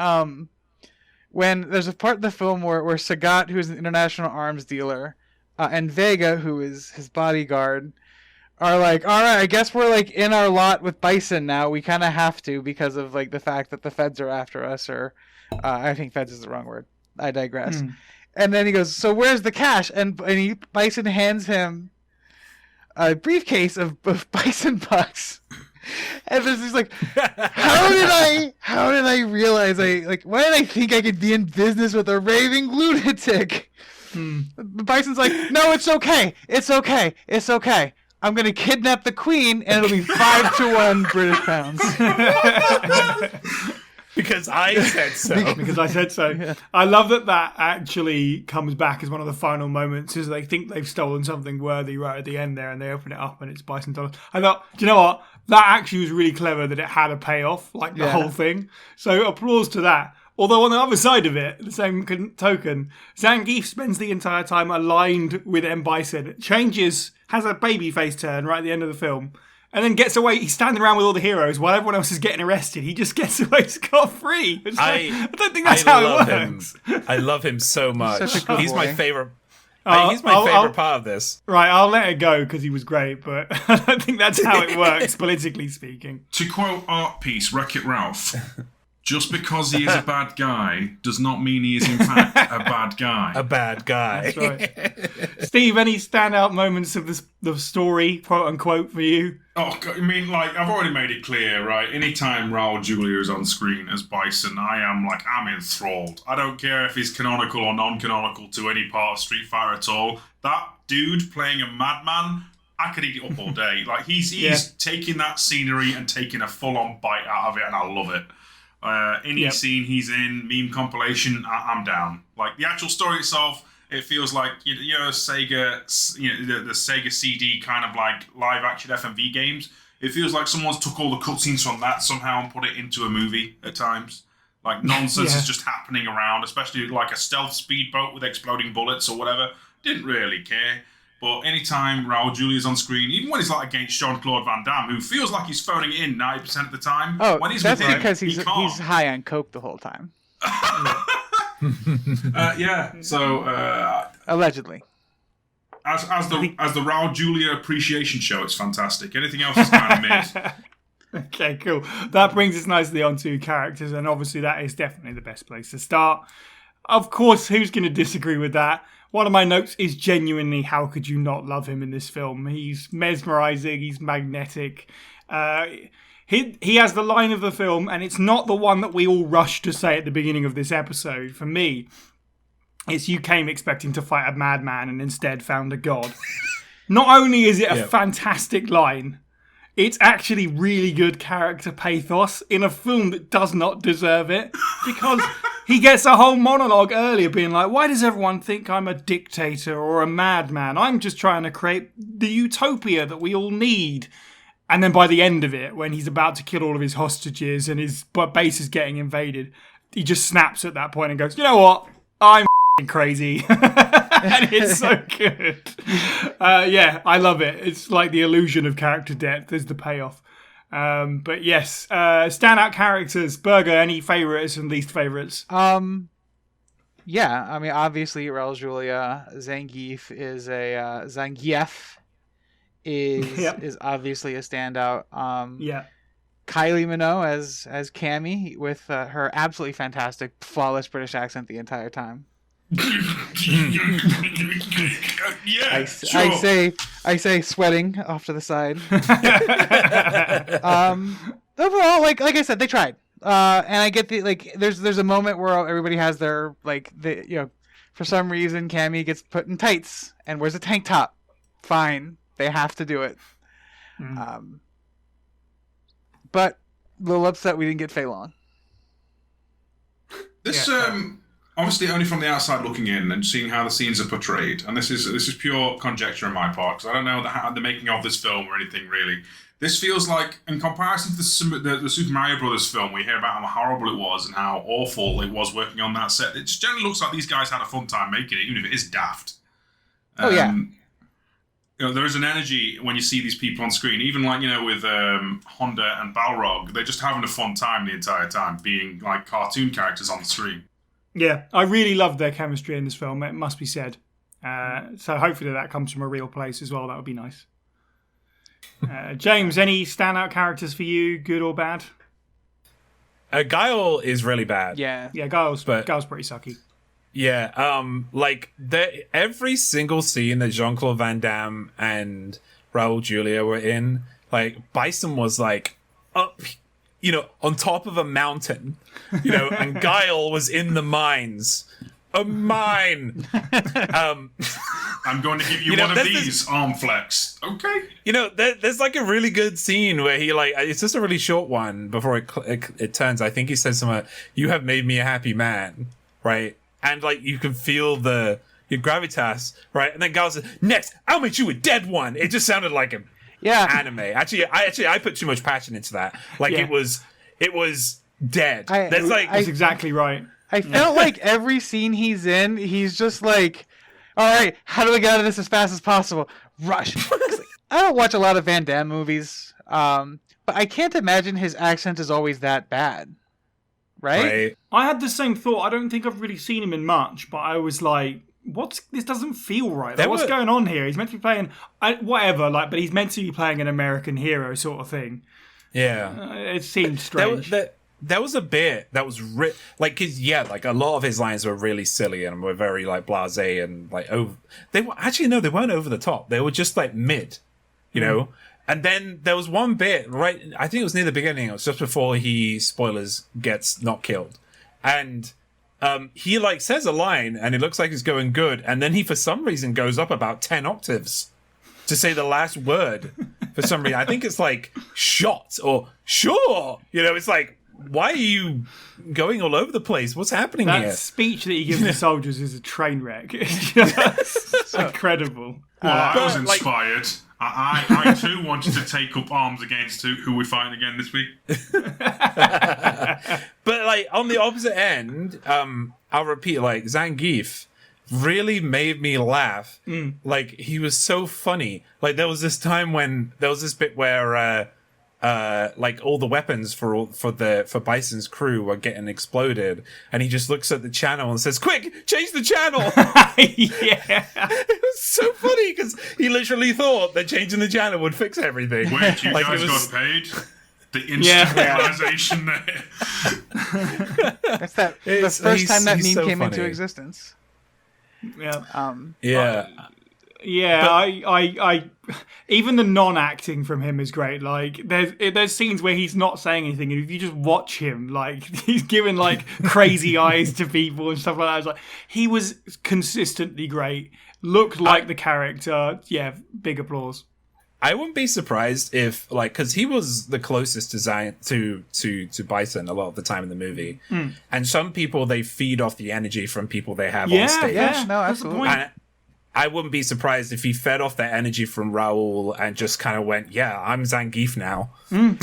there's a part of the film where Sagat, who is an international arms dealer, and Vega, who is his bodyguard, are like, all right, I guess we're like in our lot with Bison now. We kind of have to, because of like the fact that the feds are after us, or I think feds is the wrong word. I digress. And then he goes, so where's the cash? And Bison hands him a briefcase of Bison Bucks. And this is like, how did I realize why did I think I could be in business with a raving lunatic? Bison's like, no, it's okay. I'm going to kidnap the queen, and it'll be 5-1 British pounds. Because I said so. Because I said so. Yeah. I love that actually comes back as one of the final moments, is they think they've stolen something worthy right at the end there, and they open it up and it's Bison dollars. I thought, do you know what? That actually was really clever, that it had a payoff, like the whole thing. So applause to that. Although on the other side of it, the same token, Zangief spends the entire time aligned with M. Bison, changes, has a baby face turn right at the end of the film, and then gets away. He's standing around with all the heroes while everyone else is getting arrested. He just gets away scot-free. I don't think that's how it works. I love him so much. He's my favorite. He's my favorite part of this. Right, I'll let it go because he was great, but I don't think that's how it works, politically speaking. To quote art piece Wreck-It Ralph, just because he is a bad guy does not mean he is in fact a bad guy. A bad guy. That's right. Steve, any standout moments of the story, quote unquote, for you? Oh, I mean, like, I've already made it clear, right? Anytime Raul Julia is on screen as Bison, I'm enthralled. I don't care if he's canonical or non-canonical to any part of Street Fighter at all. That dude playing a madman, I could eat it up all day. Like, he's taking that scenery and taking a full-on bite out of it, and I love it. Any scene he's in, meme compilation, I'm down. Like, the actual story itself, it feels like, Sega, the Sega CD kind of like live action FMV games. It feels like someone's took all the cutscenes from that somehow and put it into a movie at times. Like, nonsense is just happening around, especially like a stealth speedboat with exploding bullets or whatever. Didn't really care. But anytime Raul Julia's on screen, even when he's like against Jean-Claude Van Damme, who feels like he's phoning it in 90% of the time, when he's that's with him, because he's high on coke the whole time. So allegedly, as the Raul Julia appreciation show, it's fantastic. Anything else is kind of mid. Okay, cool. That brings us nicely onto characters, and obviously that is definitely the best place to start. Of course, who's going to disagree with that? One of my notes is genuinely, how could you not love him in this film? He's mesmerizing, he's magnetic. He has the line of the film, and it's not the one that we all rush to say at the beginning of this episode. For me, it's you came expecting to fight a madman and instead found a god. Not only is it a fantastic line, it's actually really good character pathos in a film that does not deserve it, because he gets a whole monologue earlier being like, why does everyone think I'm a dictator or a madman? I'm just trying to create the utopia that we all need. And then by the end of it, when he's about to kill all of his hostages and his base is getting invaded, he just snaps at that point and goes, you know what? I'm crazy. And it's so good. I love it. It's like the illusion of character depth. There's the payoff. But yes, standout characters. Burger, any favourites and least favourites? Yeah, I mean, obviously, Raul Julia, Zangief Zangief Yep. is obviously a standout. Yeah. Kylie Minogue as Cammy with her absolutely fantastic, flawless British accent the entire time. Yeah, sure. I say sweating off to the side. Overall, like I said, they tried. And I get there's a moment where everybody has their for some reason Cammy gets put in tights and wears a tank top. Fine, they have to do it. But a little upset we didn't get Fei Long. This obviously only from the outside looking in and seeing how the scenes are portrayed, and this is pure conjecture on my part because I don't know the making of this film or anything really. This feels like, in comparison to the Super Mario Brothers film, we hear about how horrible it was and how awful it was working on that set. It just generally looks like these guys had a fun time making it, even if it is daft. There is an energy when you see these people on screen, even with Honda and Balrog. They're just having a fun time the entire time, being like cartoon characters on the screen. Yeah, I really loved their chemistry in this film, it must be said. So hopefully that comes from a real place as well. That would be nice. James, any standout characters for you, good or bad? Guile is really bad. Yeah, Guile's pretty sucky. Yeah, every single scene that Jean-Claude Van Damme and Raul Julia were in, like Bison was like up, on top of a mountain, and Guile was in the mines. A mine. I'm going to give you one of these arm flex. Okay. There's like a really good scene where he it's just a really short one before it turns. I think he says something, "You have made me a happy man," right? And you can feel your gravitas, right? And then Guile says, "Next, I'll make you a dead one." It just sounded like an anime. I put too much passion into that. It was dead. That's exactly right. I felt like every scene he's in, he's just like, all right, how do we get out of this as fast as possible? Rush. I don't watch a lot of Van Damme movies, but I can't imagine his accent is always that bad. Right? I had the same thought. I don't think I've really seen him in much, but I was like, this doesn't feel right. What's going on here? He's meant to be playing whatever, but he's meant to be playing an American hero sort of thing. Yeah. It seemed strange. There was a bit that was because a lot of his lines were really silly and were very blasé and over. They weren't over the top. They were just mid, And then there was one bit I think it was near the beginning. It was just before he gets not killed, and he says a line and it looks like it's going good, and then he for some reason goes up about 10 octaves to say the last word for some reason. I think it's shot or sure. It's why are you going all over the place? What's happening here? That speech that he gives the soldiers is a train wreck. It's incredible. Well, I was inspired. I too wanted to take up arms against who we're fighting again this week. But on the opposite end, I'll repeat, Zangief really made me laugh. He was so funny. There was this time when there was this bit where all the weapons for Bison's crew were getting exploded, and he just looks at the channel and says, "Quick, change the channel!" Yeah, it was so funny because he literally thought that changing the channel would fix everything. Wait, you guys got paid? The instant realization there. That's the first time that meme came into existence. Yeah. Yeah. I even the non-acting from him is great. There's scenes where he's not saying anything, and if you just watch him, he's giving crazy eyes to people and stuff like that. I was he was consistently great. Looked like the character. Yeah, big applause. I wouldn't be surprised if because he was the closest to Bison a lot of the time in the movie, and some people they feed off the energy from people they have on stage. Yeah, no, absolutely. I wouldn't be surprised if he fed off that energy from Raul and just kind of went, "Yeah, I'm Zangief now," and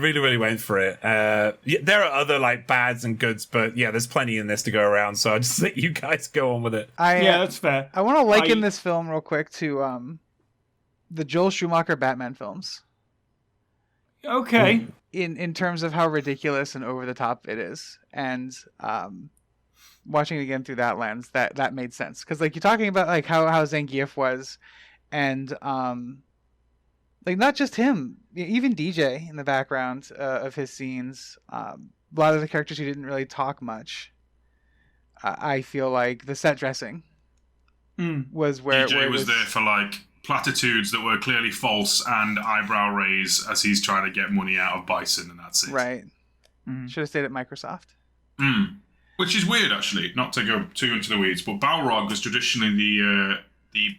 really, really went for it. There are other bads and goods, but there's plenty in this to go around. So I just let you guys go on with it. That's fair. I want to liken this film real quick to the Joel Schumacher Batman films. Okay. In terms of how ridiculous and over the top it is, and watching it again through that lens, that made sense. Because like you're talking about like how Zangief was, and like not just him, even DJ in the background of his scenes. A lot of the characters who didn't really talk much. I feel like the set dressing was where DJ was there for like platitudes that were clearly false and eyebrow raise as he's trying to get money out of Bison, and that's it. Right. Should have stayed at Microsoft. Which is weird, actually, not to go too into the weeds, but Balrog was traditionally the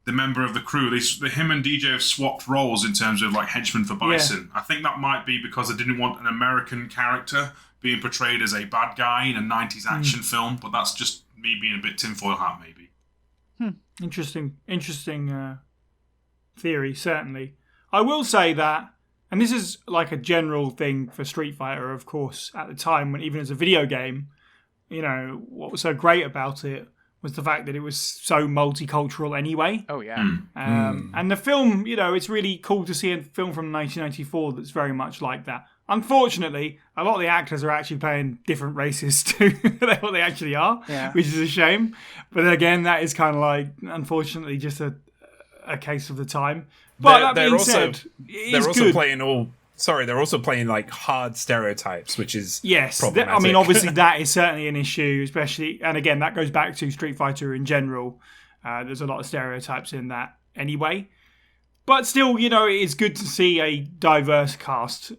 member of the crew. Him and DJ have swapped roles in terms of like henchmen for Bison. Yeah. I think that might be because they didn't want an American character being portrayed as a bad guy in a 90s action film, but that's just me being a bit tinfoil hat, maybe. Interesting theory, certainly. I will say that, and this is like a general thing for Street Fighter, of course, at the time, when even as a video game, you know, what was so great about it was the fact that it was so multicultural anyway. Oh, yeah. And the film, you know, it's really cool to see a film from 1994 that's very much like that. Unfortunately, a lot of the actors are actually playing different races to what they actually are, which is a shame. But again, that is kind of like, unfortunately, just a case of the time. But that being said, they're also playing like hard stereotypes, which is problematic. I mean, obviously that is certainly an issue, especially, and again, that goes back to Street Fighter in general. There's a lot of stereotypes in that anyway. But still, you know, it's good to see a diverse cast,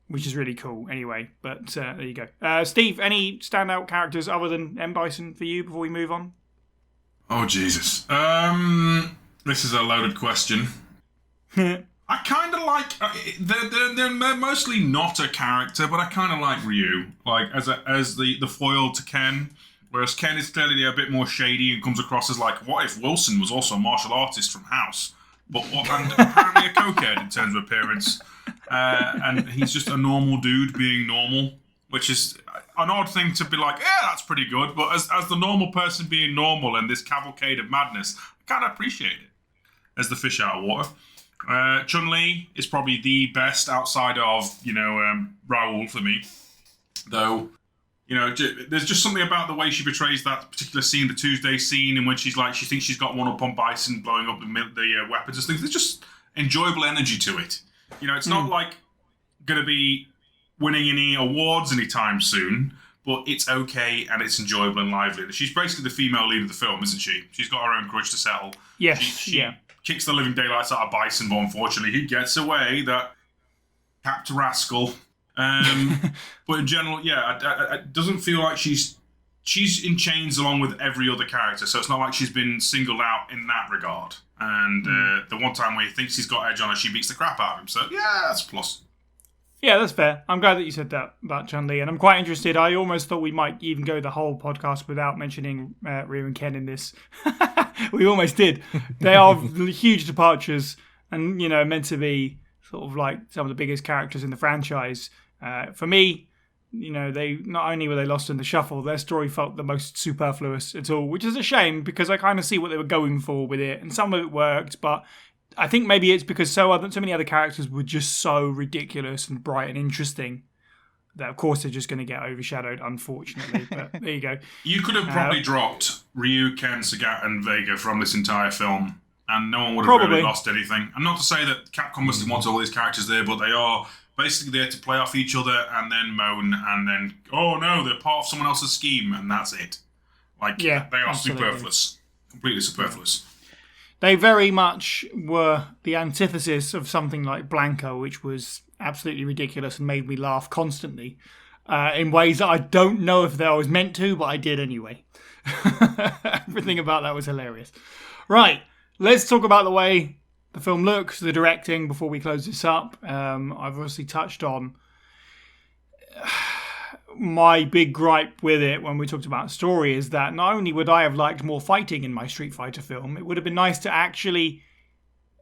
which is really cool anyway. But there you go. Steve, any standout characters other than M. Bison for you before we move on? Oh, Jesus. This is a loaded question. I kind of like... they're mostly not a character, but I kind of like Ryu. Like, as the foil to Ken. Whereas Ken is clearly a bit more shady and comes across as like, what if Wilson was also a martial artist from House? And apparently a cokehead in terms of appearance. And he's just a normal dude being normal, which is an odd thing to be like, yeah, that's pretty good. But as the normal person being normal in this cavalcade of madness, I kind of appreciate it as the fish out of water. Chun-Li is probably the best outside of, you know, Raul for me. Though, you know, there's just something about the way she portrays that particular scene, the Tuesday scene, in which she's like, she thinks she's got one up on Bison, blowing up the weapons and things. There's just enjoyable energy to it. You know, it's not like going to be winning any awards anytime soon, but it's okay and it's enjoyable and lively. She's basically the female lead of the film, isn't she? She's got her own grudge to settle. Yes, she kicks the living daylights out of Bison, but unfortunately he gets away, that capped rascal. But in general, it doesn't feel like she's in chains along with every other character, so it's not like she's been singled out in that regard. And the one time where he thinks he's got edge on her, she beats the crap out of him. So yeah, that's a plus. Yeah, that's fair. I'm glad that you said that about Chun-Li, and I'm quite interested. I almost thought we might even go the whole podcast without mentioning Ryu and Ken in this. We almost did. They are huge departures, and you know, meant to be sort of like some of the biggest characters in the franchise. For me, you know, they not only were they lost in the shuffle, their story felt the most superfluous at all, which is a shame because I kind of see what they were going for with it, and some of it worked, but I think maybe it's because so many other characters were just so ridiculous and bright and interesting that, of course, they're just going to get overshadowed, unfortunately. But there you go. You could have probably dropped Ryu, Ken, Sagat, and Vega from this entire film, and no one would have really lost anything. And not to say that Capcom must have wanted all these characters there, but they are basically there to play off each other and then moan and then, oh no, they're part of someone else's scheme, and that's it. Like, they are absolutely superfluous. Completely superfluous. They very much were the antithesis of something like Blanca, which was absolutely ridiculous and made me laugh constantly in ways that I don't know if I was meant to, but I did anyway. Everything about that was hilarious. Right, let's talk about the way the film looks, the directing, before we close this up. I've obviously touched on my big gripe with it when we talked about story is that not only would I have liked more fighting in my Street Fighter film, it would have been nice to actually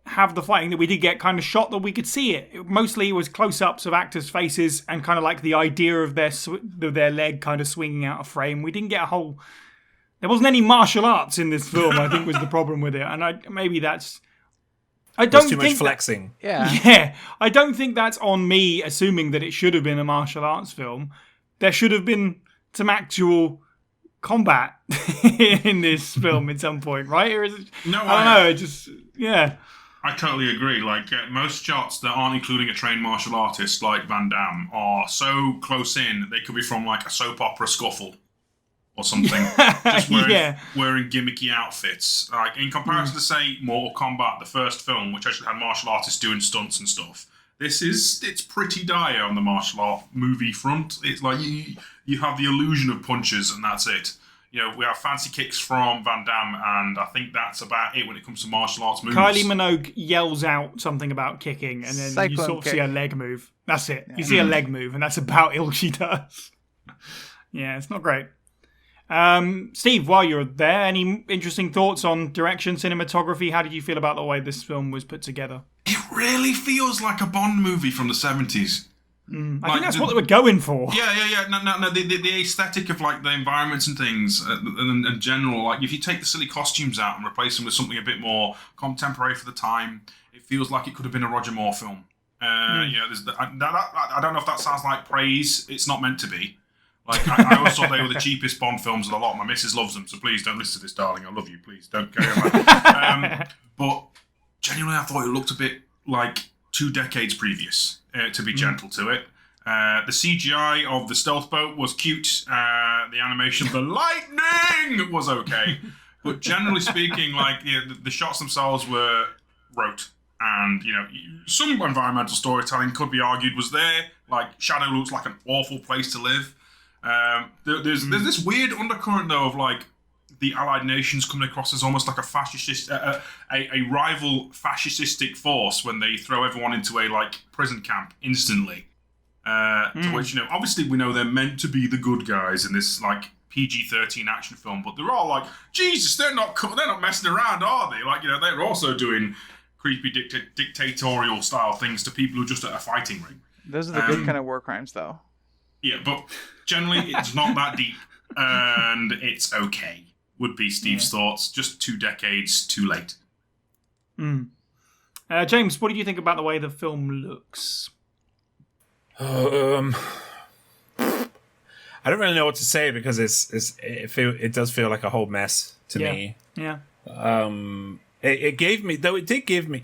have the fighting that we did get kind of shot that we could see it. Mostly it was close-ups of actors' faces and kind of like the idea of their leg kind of swinging out of frame. We didn't get a whole... There wasn't any martial arts in this film, I think was the problem with it. And maybe that's... There's too much flexing. Yeah. I don't think that's on me assuming that it should have been a martial arts film. There should have been some actual combat in this film at some point, right? Or is it? No, I don't know. It just I totally agree. Like most shots that aren't including a trained martial artist like Van Damme are so close in that they could be from like a soap opera scuffle or something. Just wearing gimmicky outfits. Like in comparison to say Mortal Kombat, the first film, which actually had martial artists doing stunts and stuff. It's pretty dire on the martial art movie front. It's like you have the illusion of punches and that's it. You know, we have fancy kicks from Van Damme, and I think that's about it when it comes to martial arts moves. Kylie Minogue yells out something about kicking, and then Cyclone you sort of kick. see a leg move. That's it. Yeah. You see a leg move, and that's about all she does. Yeah, it's not great. Steve, while you're there, any interesting thoughts on direction, cinematography? How did you feel about the way this film was put together? It really feels like a Bond movie from the 70s. I think that's what they were going for. Yeah. No. The aesthetic of like the environments and things, and general. Like if you take the silly costumes out and replace them with something a bit more contemporary for the time, it feels like it could have been a Roger Moore film. You know, I don't know if that sounds like praise. It's not meant to be. Like I always thought they were the cheapest Bond films of the lot. My missus loves them, so please don't listen to this, darling. I love you. Please don't carry on. But genuinely, I thought it looked a bit like 2 decades previous. To be gentle to it. The CGI of the stealth boat was cute. The animation of the lightning was okay. But generally speaking, like the shots themselves were rote. And, you know, some environmental storytelling could be argued was there. Like, Shadow looks like an awful place to live. There's this weird undercurrent, though, of, like, the Allied nations coming across as almost like a fascist, a rival fascistic force when they throw everyone into a like prison camp instantly. To which, you know, obviously we know they're meant to be the good guys in this like PG-13 action film, but they're all like, Jesus, they're not messing around, are they? Like, you know, they're also doing creepy dictatorial style things to people who are just at a fighting ring. Those are the good kind of war crimes, though. Yeah, but generally it's not that deep, and it's okay. Would be Steve's thoughts. Just 2 decades too late. James, what did you think about the way the film looks? I don't really know what to say because it does feel like a whole mess to me. Yeah. It gave me, though it did give me.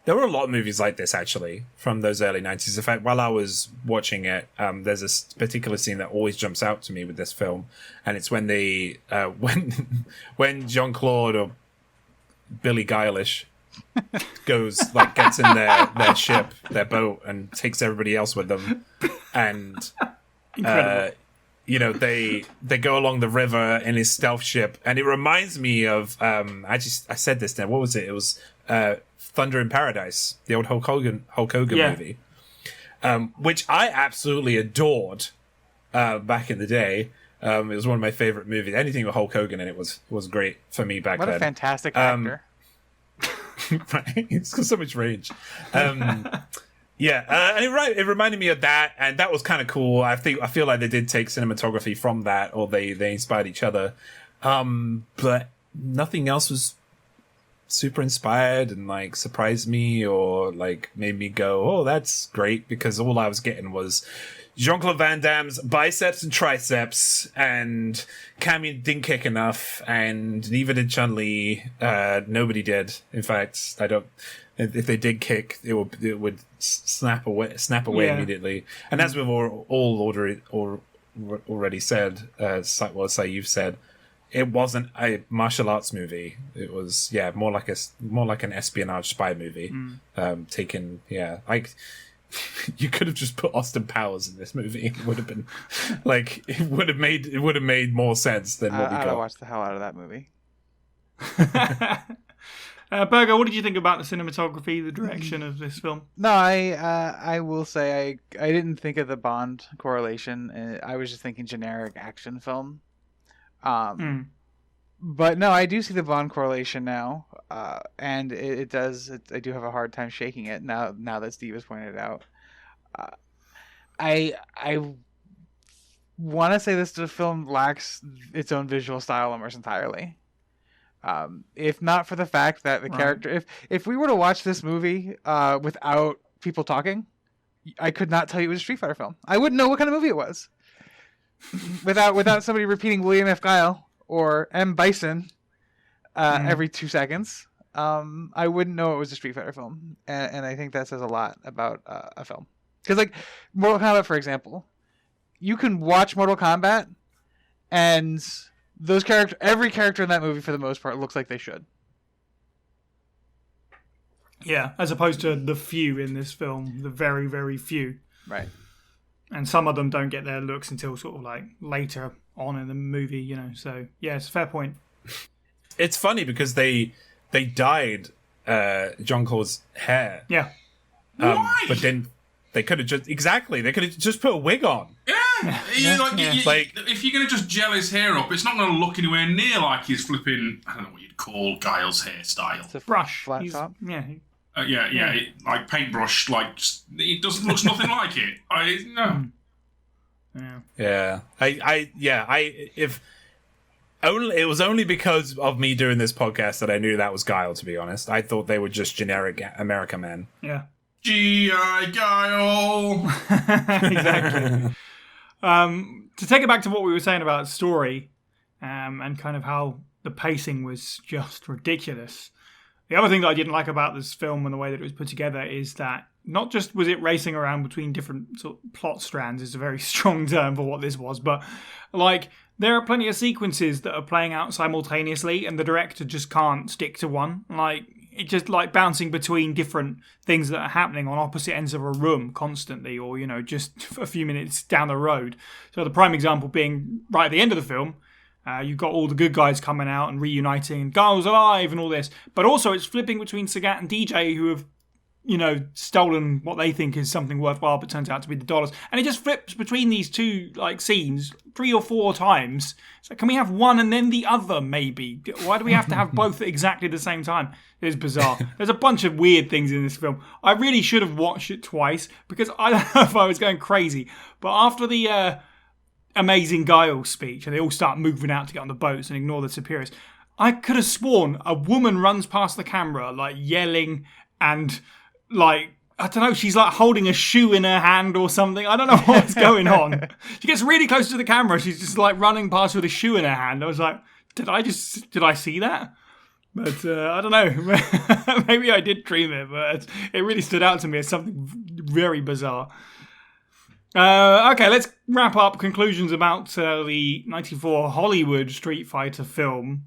There were a lot of movies like this actually from those early 90s. In fact, while I was watching it, there's this particular scene that always jumps out to me with this film, and it's when they when Jean-Claude or Billy Guile-ish gets in their ship, their boat, and takes everybody else with them, and you know, they go along the river in his stealth ship, and it reminds me of I said this now. What was it? It was Thunder in Paradise, the old Hulk Hogan movie, which I absolutely adored back in the day. It was one of my favorite movies. Anything with Hulk Hogan in it was great for me back then. What a fantastic actor! Right? It's got so much range. And it reminded me of that, and that was kind of cool. I feel like they did take cinematography from that, or they inspired each other. But nothing else was super inspired and like surprised me or like made me go, oh, that's great, because all I was getting was Jean-Claude Van Damme's biceps and triceps, and Cammy didn't kick enough, and neither did Chun-Li. Nobody did. In fact, I don't. If they did kick, it would snap away immediately. And as we've all already said, say you've said, it wasn't a martial arts movie. It was more like an espionage spy movie. You could have just put Austin Powers in this movie. It would have been like it would have made more sense than what we got. I watched the hell out of that movie. Berger, what did you think about the cinematography, the direction of this film? No, I will say I didn't think of the Bond correlation. I was just thinking generic action film. But no, I do see the Bond correlation now, and it does. I do have a hard time shaking it now that Steve has pointed it out. I want to say this film lacks its own visual style almost entirely. If not for the fact that the character, if we were to watch this movie without people talking, I could not tell you it was a Street Fighter film. I wouldn't know what kind of movie it was. without somebody repeating William F. Guile or M. Bison every 2 seconds, I wouldn't know it was a Street Fighter film, and I think that says a lot about a film. Because like Mortal Kombat, for example, you can watch Mortal Kombat, and every character in that movie, for the most part, looks like they should. Yeah, as opposed to the few in this film, the very, very few. Right. And some of them don't get their looks until sort of like later on in the movie, you know. So, yeah, it's a fair point. It's funny because they dyed John Claude's hair. Yeah. Why? But then they could have just put a wig on. Yeah. If you're going to just gel his hair up, it's not going to look anywhere near like his flipping, I don't know what you'd call Guile's hairstyle. It's a Brush. flat top. Yeah. Like paintbrush, like it doesn't looks nothing like it. No. Yeah. It was only because of me doing this podcast that I knew that was Guile, to be honest. I thought they were just generic America men. Yeah. G.I. Guile. Exactly. To take it back to what we were saying about story, and kind of how the pacing was just ridiculous. The other thing that I didn't like about this film and the way that it was put together is that not just was it racing around between different sort of plot strands, is a very strong term for what this was, but like there are plenty of sequences that are playing out simultaneously and the director just can't stick to one. Like it's just like bouncing between different things that are happening on opposite ends of a room constantly, or, you know, just a few minutes down the road. So the prime example being right at the end of the film, you've got all the good guys coming out and reuniting, and Guile's alive and all this. But also it's flipping between Sagat and DJ, who have, you know, stolen what they think is something worthwhile, but turns out to be the dollars. And it just flips between these two like scenes 3 or 4 times. So can we have one and then the other, maybe? Why do we have to have both at exactly the same time? It's bizarre. There's a bunch of weird things in this film. I really should have watched it twice, because I don't know if I was going crazy. But after the amazing Guile speech, and they all start moving out to get on the boats and ignore the superiors, I could have sworn a woman runs past the camera, like yelling and like, I don't know, she's like holding a shoe in her hand or something. I don't know what's going on. She gets really close to the camera. She's just like running past with a shoe in her hand. I was like, did I see that? But I don't know. Maybe I did dream it, but it really stood out to me as something very bizarre. Okay, let's wrap up conclusions about the 94 Hollywood Street Fighter film.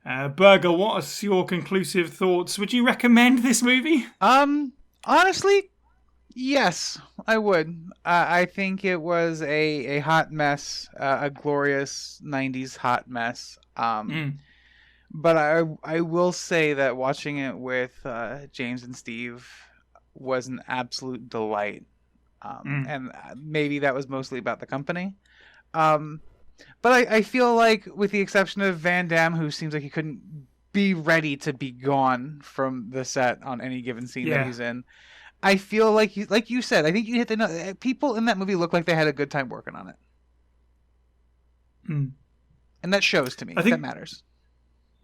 Burger, what are your conclusive thoughts? Would you recommend this movie? Honestly, yes, I would. I think it was a hot mess, a glorious 90s hot mess. But I will say that watching it with James and Steve was an absolute delight. And maybe that was mostly about the company. But I feel like, with the exception of Van Damme, who seems like he couldn't be ready to be gone from the set on any given scene that he's in, I feel like, like you said, I think you hit the note. People in that movie look like they had a good time working on it. And that shows to me. I think that matters.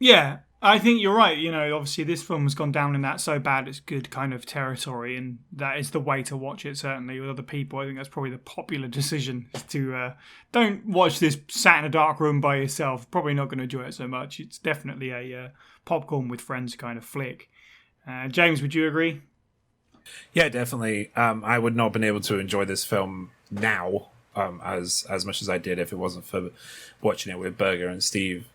Yeah, I think you're right. You know, obviously this film has gone down in that so bad it's good kind of territory, and that is the way to watch it, certainly, with other people. I think that's probably the popular decision, to don't watch this sat in a dark room by yourself. Probably not going to enjoy it so much. It's definitely a popcorn with friends kind of flick. James, would you agree? Yeah, definitely. I would not have been able to enjoy this film now as much as I did if it wasn't for watching it with Burger and Steve.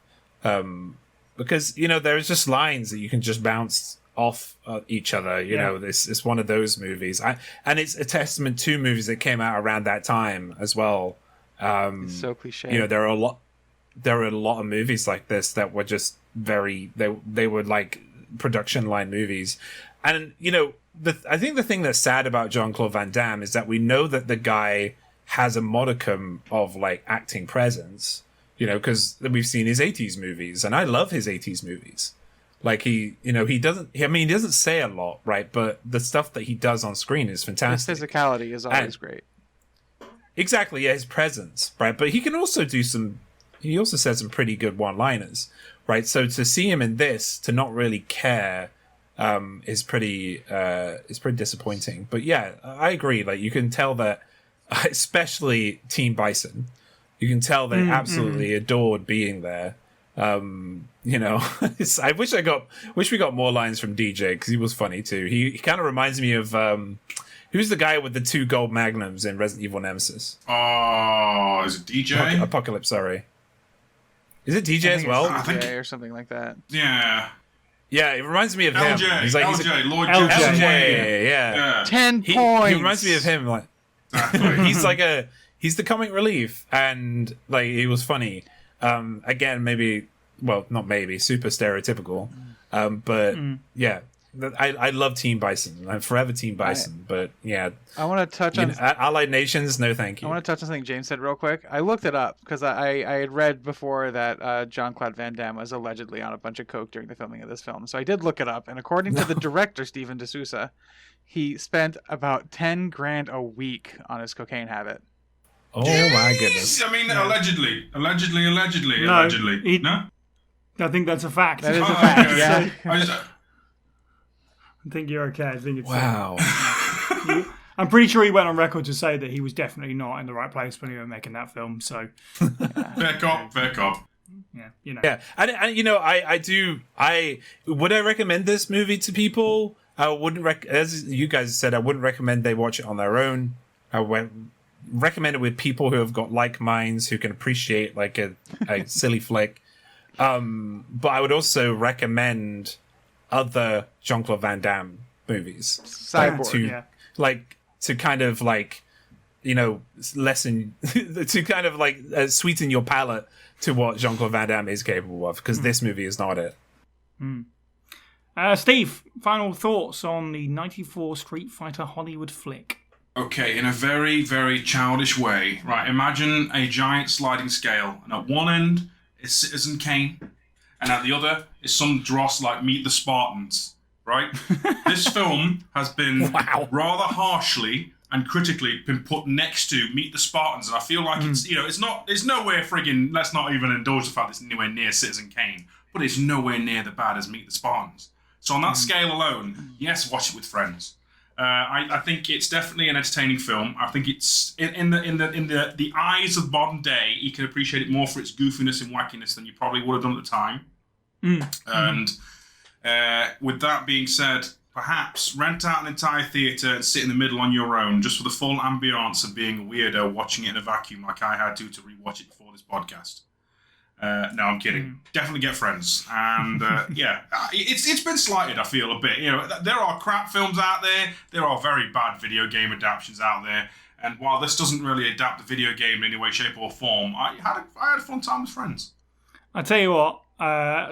Because, you know, there's just lines that you can just bounce off each other. You know, it's one of those movies. And it's a testament to movies that came out around that time as well. It's so cliche. You know, there are a lot of movies like this that were just they were like production line movies. And, you know, I think the thing that's sad about Jean-Claude Van Damme is that we know that the guy has a modicum of like acting presence. You know, because we've seen his 80s movies, and I love his 80s movies. Like, he doesn't say a lot, right? But the stuff that he does on screen is fantastic. His physicality is always great. Exactly, yeah, his presence, right? But he can also he also says some pretty good one-liners, right? So to see him in this, to not really care, is pretty disappointing. But yeah, I agree. Like, you can tell that, especially Team Bison, You can tell they absolutely adored being there. You know, I wish we got more lines from DJ because he was funny too. He kind of reminds me of who's the guy with the 2 gold magnums in Resident Evil Nemesis? Oh, is it DJ? Apocalypse, sorry. Is it DJ as well? I think or something like that. Yeah. Yeah, it reminds me of him. LJ, He's like, LJ, Lloyd LJ. Johnson. Yeah. 10 He points. reminds me of him. Like, Exactly. he's the comic relief, and like he was funny. Again, maybe, well, not maybe, super stereotypical. But yeah, I love Team Bison. I'm forever Team Bison. But yeah, I want to touch on Allied Nations. No, thank you. I want to touch on something James said real quick. I looked it up because I had read before that Jean-Claude Van Damme was allegedly on a bunch of coke during the filming of this film. So I did look it up, and according to the director Steven D'Souza, he spent about $10,000 a week on his cocaine habit. Oh my goodness! I mean, allegedly. No, No? I think that's a fact. That is a fact. Yeah. I think you're okay. I think it's Wow. I'm pretty sure he went on record to say that he was definitely not in the right place when he was making that film. So Fair cop. yeah, you know. Yeah, and you know, I would I recommend this movie to people? I wouldn't as you guys said, I wouldn't recommend they watch it on their own. I went recommend it with people who have got like minds who can appreciate like a silly flick. But I would also recommend other Jean-Claude Van Damme movies. Cyborg, to kind of like, you know, lessen to kind of like sweeten your palate to what Jean-Claude Van Damme is capable of, because this movie is not it. Steve, final thoughts on the 94 Street Fighter Hollywood flick? Okay, in a very, very childish way, right, imagine a giant sliding scale, and at one end is Citizen Kane, and at the other is some dross like Meet the Spartans, right? This film has been rather harshly and critically been put next to Meet the Spartans, and I feel like it's, you know, it's nowhere friggin', let's not even indulge the fact it's nowhere near Citizen Kane, but it's nowhere near the bad as Meet the Spartans. So on that scale alone, yes, watch it with friends. I think it's definitely an entertaining film. I think it's in the eyes of modern day, you can appreciate it more for its goofiness and wackiness than you probably would have done at the time. And with that being said, perhaps rent out an entire theatre and sit in the middle on your own, just for the full ambience of being a weirdo watching it in a vacuum, like I had to rewatch it before this podcast. No, I'm kidding. Definitely get friends. And yeah, it's been slighted, I feel, a bit. You know, there are crap films out there. There are very bad video game adaptations out there. And while this doesn't really adapt the video game in any way, shape, or form, I had a fun time with friends. I'll tell you what,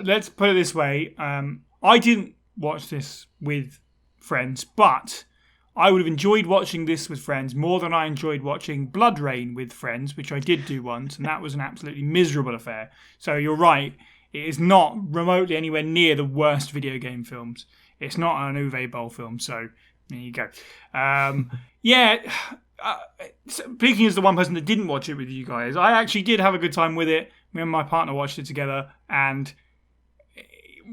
let's put it this way. I didn't watch this with friends, but I would have enjoyed watching this with friends more than I enjoyed watching Blood Rain with friends, which I did do once, and that was an absolutely miserable affair. So you're right, it is not remotely anywhere near the worst video game films. It's not an Uwe Boll film, so there you go. Speaking as the one person that didn't watch it with you guys, I actually did have a good time with it. Me and my partner watched it together, and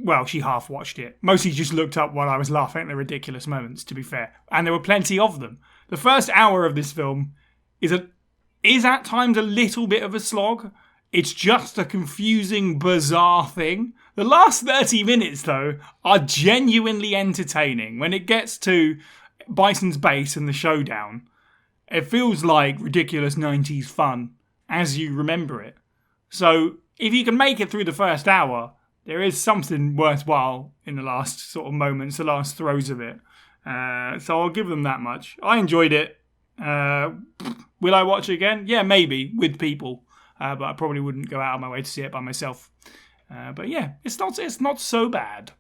well, she half watched it. Mostly just looked up while I was laughing at the ridiculous moments, to be fair. And there were plenty of them. The first hour of this film is at times a little bit of a slog. It's just a confusing, bizarre thing. The last 30 minutes, though, are genuinely entertaining. When it gets to Bison's base and the showdown, it feels like ridiculous 90s fun as you remember it. So if you can make it through the first hour, there is something worthwhile in the last sort of moments, the last throes of it. So I'll give them that much. I enjoyed it. Will I watch it again? Yeah, maybe, with people. But I probably wouldn't go out of my way to see it by myself. But yeah, it's not so bad.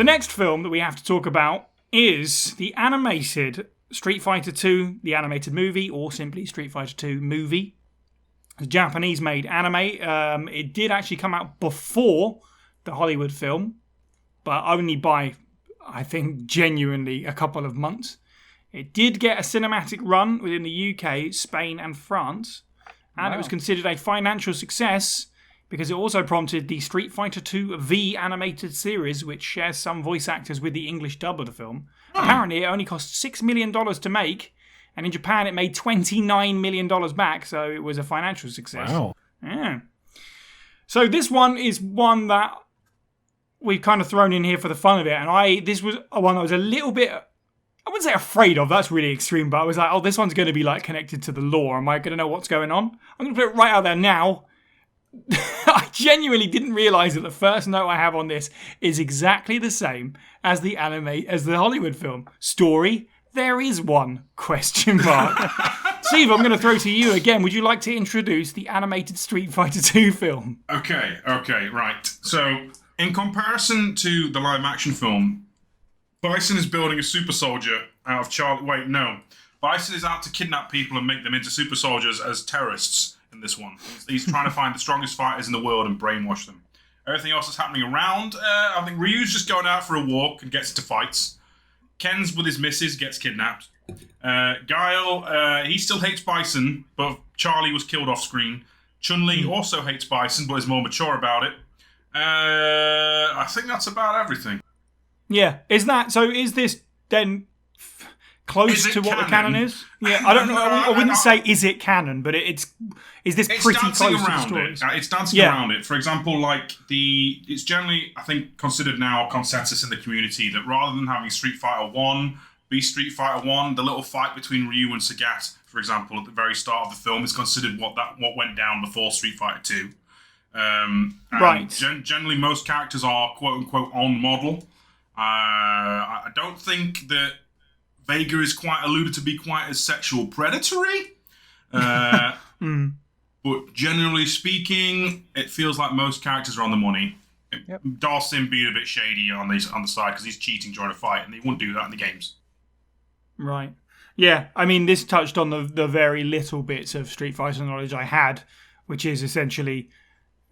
The next film that we have to talk about is the animated Street Fighter 2, the animated movie, or simply Street Fighter 2 movie. It's a Japanese-made anime. It did actually come out before the Hollywood film, but only by, I think, genuinely a couple of months. It did get a cinematic run within the UK, Spain, and France, and It was considered a financial success because it also prompted the Street Fighter 2 V animated series, which shares some voice actors with the English dub of the film. Apparently, it only cost $6 million to make, and in Japan, it made $29 million back, so it was a financial success. Wow. Yeah. So this one is one that we've kind of thrown in here for the fun of it, and this was one I was a little bit, I wouldn't say afraid of, that's really extreme, but I was like, oh, this one's going to be like connected to the lore. Am I going to know what's going on? I'm going to put it right out there now. I genuinely didn't realise that the first note I have on this is exactly the same as the Hollywood film. Story, there is one, ? Steve, I'm going to throw to you again. Would you like to introduce the animated Street Fighter 2 film? Okay, right. So, in comparison to the live-action film, Bison is building a super soldier out of Charlie... Wait, no. Bison is out to kidnap people and make them into super soldiers as terrorists in this one. He's trying to find the strongest fighters in the world and brainwash them. Everything else is happening around. I think Ryu's just going out for a walk and gets into fights. Ken's with his missus, gets kidnapped. Guile, he still hates Bison, but Charlie was killed off screen. Chun-Li also hates Bison, but is more mature about it. I think that's about everything. Yeah. Is this then close to what the canon is? Yeah, I don't know. I wouldn't say is it canon, but is this pretty close to the stories? It's dancing around it. For example, it's generally, I think, considered now consensus in the community that rather than having Street Fighter 1 be Street Fighter 1, the little fight between Ryu and Sagat, for example, at the very start of the film is considered what went down before Street Fighter 2. Right. Generally, most characters are quote-unquote on model. I don't think that Vega is quite alluded to be quite as sexual predatory. But generally speaking, it feels like most characters are on the money. Yep. Dawson being a bit shady on the side because he's cheating during a fight, and he wouldn't do that in the games. Right. Yeah, I mean, this touched on the very little bits of Street Fighter knowledge I had, which is essentially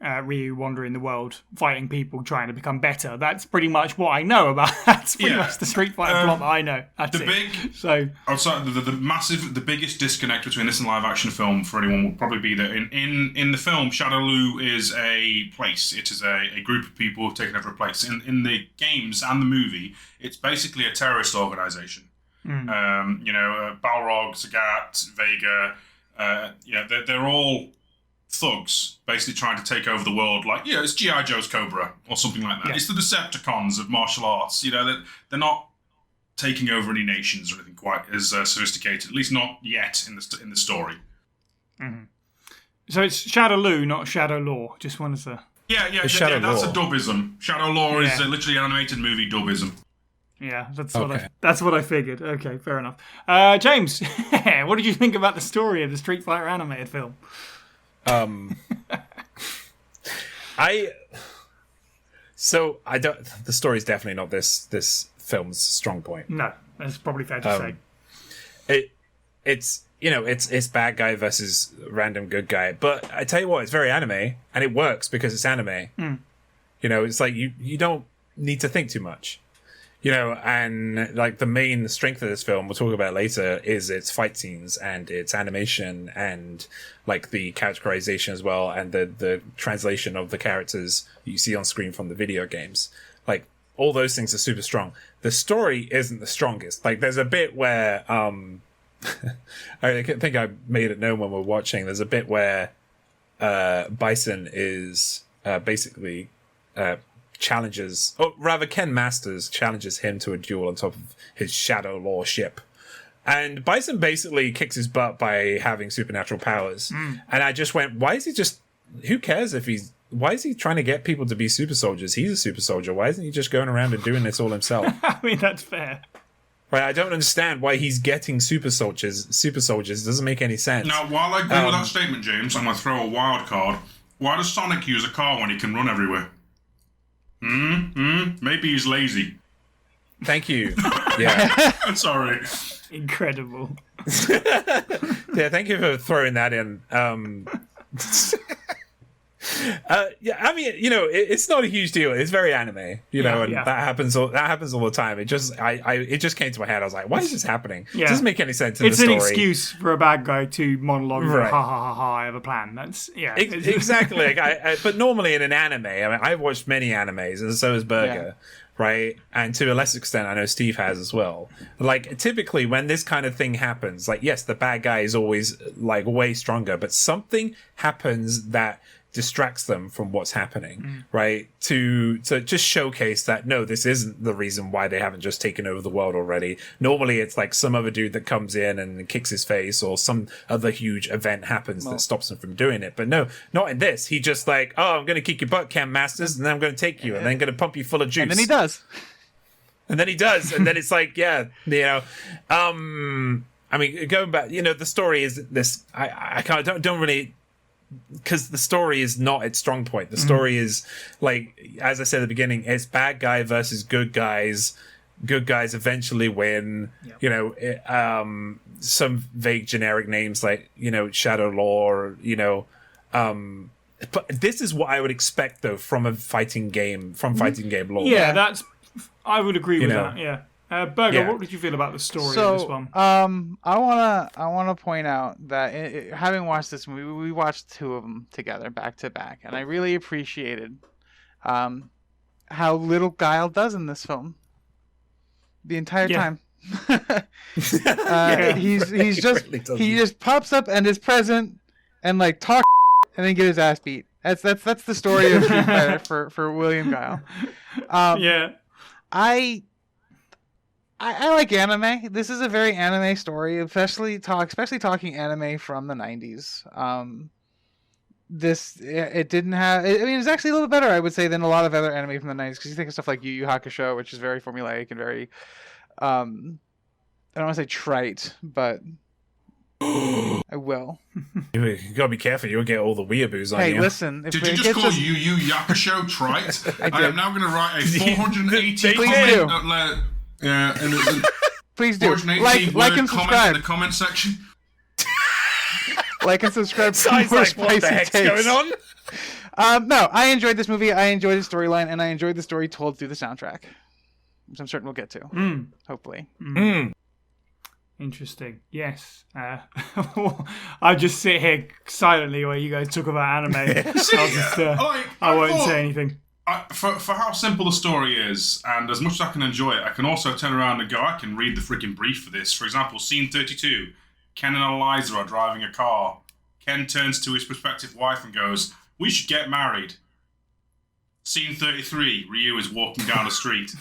Ryu wandering the world, fighting people, trying to become better. That's pretty much what I know about. That's pretty much the Street Fighter plot that I know. That's the biggest disconnect between this and live action film for anyone would probably be that in the film, Shadowloo is a place. It is a group of people taking over a place. In the games and the movie, it's basically a terrorist organization. Balrog, Sagat, Vega, they're all thugs basically trying to take over the world, it's G.I. Joe's Cobra or something like that. Yeah. It's the Decepticons of martial arts. They're not taking over any nations or anything quite as sophisticated, at least not yet in the story. Mm-hmm. So it's Shadowloo, not Shadow Law. Just wanted to... Yeah, that's a dubism. Shadow Law is literally an animated movie dubism. Yeah, that's what I figured. Okay, fair enough. James, what did you think about the story of the Street Fighter animated film? The story's definitely not this film's strong point. No, that's probably fair to say. It's bad guy versus random good guy, but I tell you what, it's very anime, and it works because it's anime. It's like you don't need to think too much. And the main strength of this film, we'll talk about later, is its fight scenes and its animation and the characterization as well, and the translation of the characters you see on screen from the video games. All those things are super strong. The story isn't the strongest. There's a bit where I think I made it known when we were watching. There's a bit where Bison is basically Ken Masters challenges him to a duel on top of his Shadow Law ship. And Bison basically kicks his butt by having supernatural powers. And I just went, who cares why is he trying to get people to be super soldiers? He's a super soldier. Why isn't he just going around and doing this all himself? I mean, that's fair. Right, I don't understand why he's getting super soldiers. It doesn't make any sense. Now, while I agree with that statement, James, I'm going to throw a wild card. Why does Sonic use a car when he can run everywhere? Maybe he's lazy. Thank you. Yeah. Sorry. Incredible. Yeah, thank you for throwing that in. Yeah, I mean, it's not a huge deal. It's very anime, and that happens all the time. It just came to my head. I was like, why is this happening? Yeah. It doesn't make any sense in the It's story. an excuse for a bad guy to monologue, Right. ha ha ha ha, I have a plan. That's, Exactly. But normally in an anime, I mean, I've watched many animes, and so has Burger, right? And to a lesser extent, I know Steve has as well. Like, typically when this kind of thing happens, like, yes, the bad guy is always, like, way stronger, but something happens that distracts them from what's happening, right? To just showcase that, no, this isn't the reason why they haven't just taken over the world already. Normally it's like some other dude that comes in and kicks his face, or some other huge event happens that stops him from doing it. But no, not in this. He just like, oh, I'm going to kick your butt, Cam Masters, and then I'm going to take you, and then I'm going to pump you full of juice. And then he does. And then he does. And then it's like, I mean, going back, the story is this, I don't really, because the story is not its strong point. The story is, like, as I said at the beginning, it's bad guy versus good guys. Good guys eventually win. Yep. Some vague generic names like, Shadow Law, or, but this is what I would expect, though, from a fighting game, fighting game lore. Yeah, I would agree with that, yeah. Burger, what did you feel about the story of this one? I wanna point out that having watched this movie, we watched two of them together, back to back, and I really appreciated how little Guile does in this film. The entire time. He just pops up and is present and like talks and then get his ass beat. That's the story of Street Fighter for William Guile. I like anime. This is a very anime story, especially talking anime from the 90s. It didn't have. I mean, it's actually a little bit better, I would say, than a lot of other anime from the 90s. Because you think of stuff like Yu Yu Hakusho, which is very formulaic and very, I don't want to say trite, but I will. You gotta be careful. You'll get all the weeaboos on you. Hey, listen. Did you just call Yu Yu Yakusho trite? I am now going to write a 480 comment. Please do. Like and subscribe in the comment section. Like and subscribe. Sounds like, what the heck's going on? No, I enjoyed this movie. I enjoyed the storyline, and I enjoyed the story told through the soundtrack, which I'm certain we'll get to. Hopefully. Interesting. Yes. I just sit here silently while you guys talk about anime. I won't say anything. For how simple the story is, and as much as I can enjoy it, I can also turn around and go, I can read the freaking brief for this. For example, scene 32, Ken and Eliza are driving a car. Ken turns to his prospective wife and goes, "We should get married." Scene 33, Ryu is walking down the street.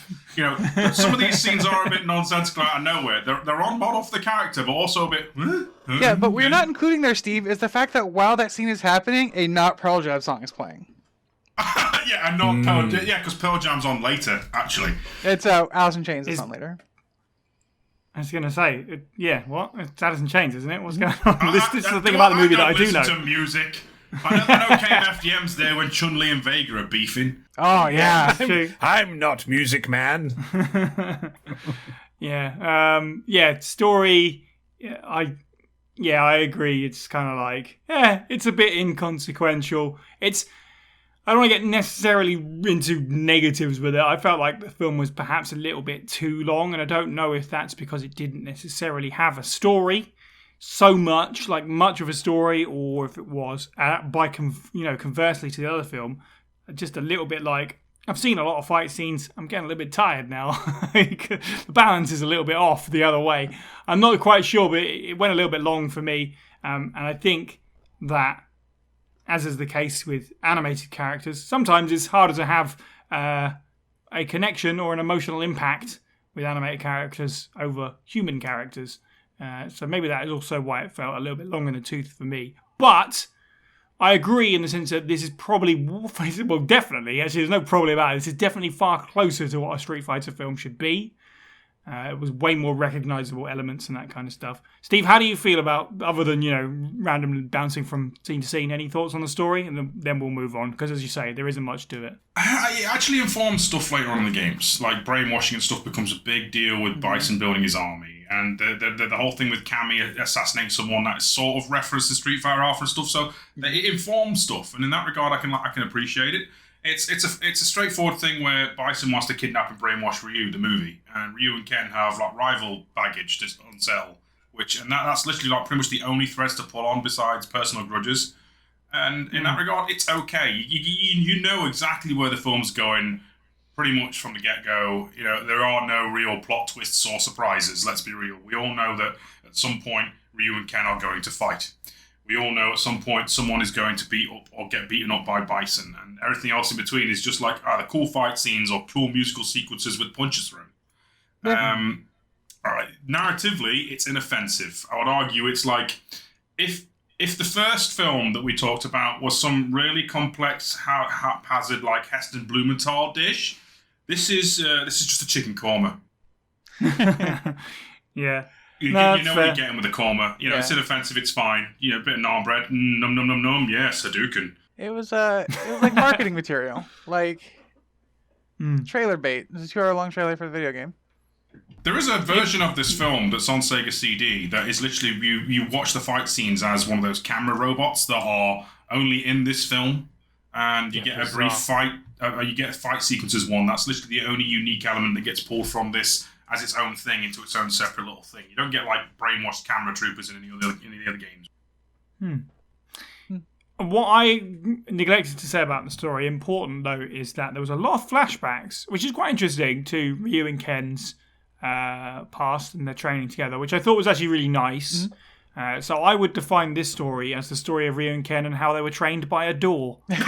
Some of these scenes are a bit nonsensical out of nowhere. They're on model for the character, but also a bit... Yeah, but we're not including there, Steve, is the fact that while that scene is happening, a not Pearl Jam song is playing. And not Pearl Jam. Yeah, because Pearl Jam's on later, actually. It's Alice in Chains is on later. I was going to say, what? It's Alice in Chains, isn't it? What's going on? This is the thing about the movie that I do know. To music. I know KMFDM's there when Chun-Li and Vega are beefing. Oh, yeah. I'm not Music Man. Story, I agree. It's kind of like, it's a bit inconsequential. I don't want to get necessarily into negatives with it. I felt like the film was perhaps a little bit too long, and I don't know if that's because it didn't necessarily have a story so much of a story, or if it was conversely to the other film, just a little bit like, I've seen a lot of fight scenes, I'm getting a little bit tired now. The balance is a little bit off the other way. I'm not quite sure, but it went a little bit long for me, and I think that, as is the case with animated characters, sometimes it's harder to have a connection or an emotional impact with animated characters over human characters. So maybe that is also why it felt a little bit long in the tooth for me. But I agree in the sense that this is probably, well, definitely, actually there's no probably about it, this is definitely far closer to what a Street Fighter film should be. It was way more recognizable elements and that kind of stuff. Steve, how do you feel about, other than, randomly bouncing from scene to scene, any thoughts on the story? And then we'll move on, because as you say, there isn't much to it. It actually informs stuff later on in the games. Like, brainwashing and stuff becomes a big deal with Bison building his army. And the whole thing with Cammy assassinating someone, that is sort of reference to Street Fighter Alpha and stuff. So it informs stuff. And in that regard, I can appreciate it. It's a straightforward thing where Bison wants to kidnap and brainwash Ryu, the movie, and Ryu and Ken have like rival baggage to unsettle, that's literally like pretty much the only threads to pull on besides personal grudges. And in that regard, it's okay. You know exactly where the film's going, pretty much from the get-go. There are no real plot twists or surprises. Let's be real. We all know that at some point Ryu and Ken are going to fight. We all know at some point someone is going to beat up or get beaten up by Bison, and everything else in between is just like either cool fight scenes or cool musical sequences with punches thrown. Yeah. All right, narratively, it's inoffensive. I would argue it's like if the first film that we talked about was some really complex, haphazard, like Heston Blumenthal dish, this is just a chicken korma. Yeah. You know what you're getting with the korma. It's inoffensive, it's fine. A bit of naan bread, num num num num, yeah, Hadouken. It was like marketing material, like trailer bait. It was a 2-hour-long trailer for the video game. There is a version of this film that's on Sega CD that is literally you watch the fight scenes as one of those camera robots that are only in this film, and you get a brief fight. You get a fight sequence as one. That's literally the only unique element that gets pulled from this as its own thing into its own separate little thing. You don't get like brainwashed camera troopers in any of the other games. What I neglected to say about the story, important though, is that there was a lot of flashbacks, which is quite interesting, to Ryu and Ken's past and their training together, which I thought was actually really nice. So I would define this story as the story of Ryu and Ken and how they were trained by a door. That's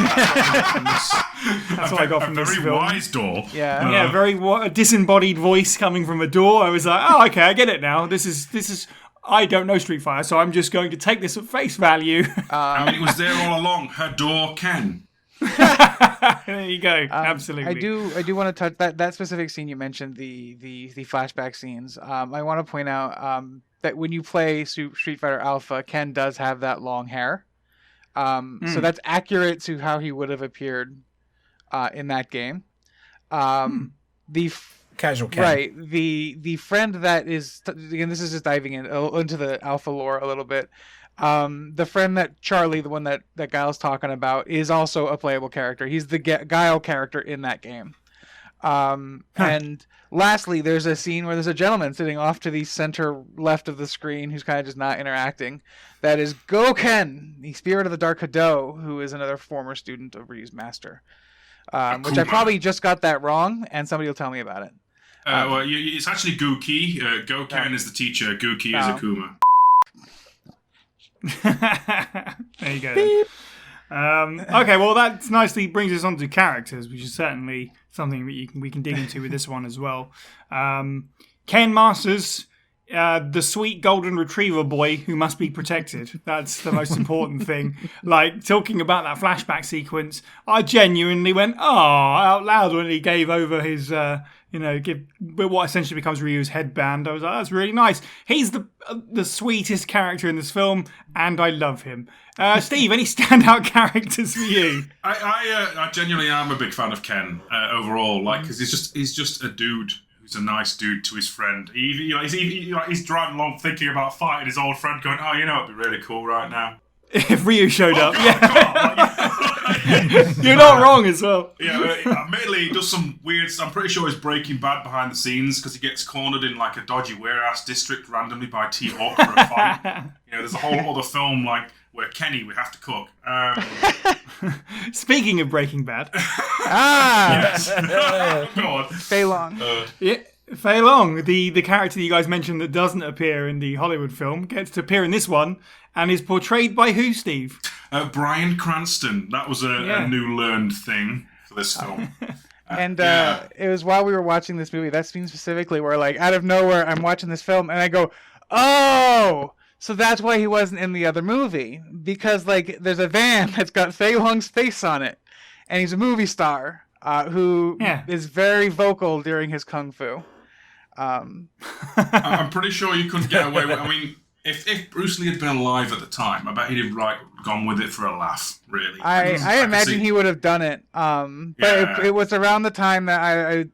what I got from this film. A very wise door. Yeah, very disembodied voice coming from a door. I was like, oh, okay, I get it now. This is. I don't know Street Fighter, so I'm just going to take this at face value. It was there all along. Her door Ken. There you go. Absolutely. I do want to touch that specific scene you mentioned, the flashback scenes. I want to point out that when you play Street Fighter Alpha, Ken does have that long hair. So that's accurate to how he would have appeared in that game. Casual Ken. Right. The friend that is, again, this is just diving into the Alpha lore a little bit. The friend that Charlie, the one that Guile's talking about, is also a playable character. He's the Guile character in that game. And lastly, there's a scene where there's a gentleman sitting off to the center left of the screen who's kind of just not interacting. That is Ken, the spirit of the Dark Hado, who is another former student of Ryu's master. Which I probably just got that wrong, and somebody will tell me about it. It's actually Guki. Ken is the teacher. Guki is Akuma. There you go. Okay, well that nicely brings us on to characters, which is certainly something that we can dig into with this one as well. Ken Masters, the sweet golden retriever boy who must be protected. That's the most important thing. Like, talking about that flashback sequence, I genuinely went, out loud when he gave over his, what essentially becomes Ryu's headband. I was like, that's really nice. He's the sweetest character in this film, and I love him. Steve, any standout characters for you? I genuinely am a big fan of Ken overall, because he's just a dude. He's a nice dude to his friend. He's driving along thinking about fighting his old friend, going, it'd be really cool right now. If Ryu showed up, God. You're not wrong as well. Admittedly, he does some weird. I'm pretty sure he's Breaking Bad behind the scenes because he gets cornered in like a dodgy warehouse district randomly by T-Hawk for a fight. There's a whole other film where Kenny we have to cook. Speaking of Breaking Bad, yes, go on. Fei Long. Fei Long, the character that you guys mentioned that doesn't appear in the Hollywood film, gets to appear in this one and is portrayed by who, Steve? Bryan Cranston. That was a new learned thing for this film. And it was while we were watching this movie, that scene specifically, where like out of nowhere, I'm watching this film and I go, oh, so that's why he wasn't in the other movie, because like there's a van that's got Fei Long's face on it, and he's a movie star who is very vocal during his kung fu. I'm pretty sure you couldn't get away with. I mean, if Bruce Lee had been alive at the time, I bet he'd have gone with it for a laugh. Really, I imagine he would have done it. But it was around the time that I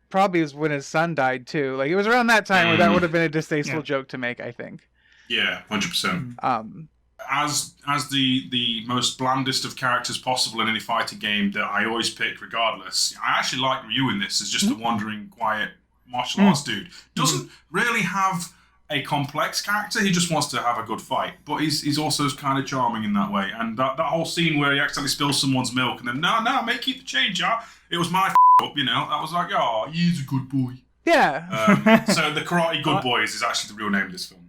probably was when his son died too. Like it was around that time where that would have been a distasteful joke to make. I think. Yeah, 100%. As the most blandest of characters possible in any fighting game that I always pick, regardless. I actually like Ryu in this as just a wandering, quiet martial arts dude. Doesn't really have a complex character. He just wants to have a good fight, but he's also kind of charming in that way. And that whole scene where he accidentally spills someone's milk and then no, mate, keep the change, yeah. It was my up, you know. That was like, oh, he's a good boy. Yeah. So the Karate Good Boys is actually the real name of this film.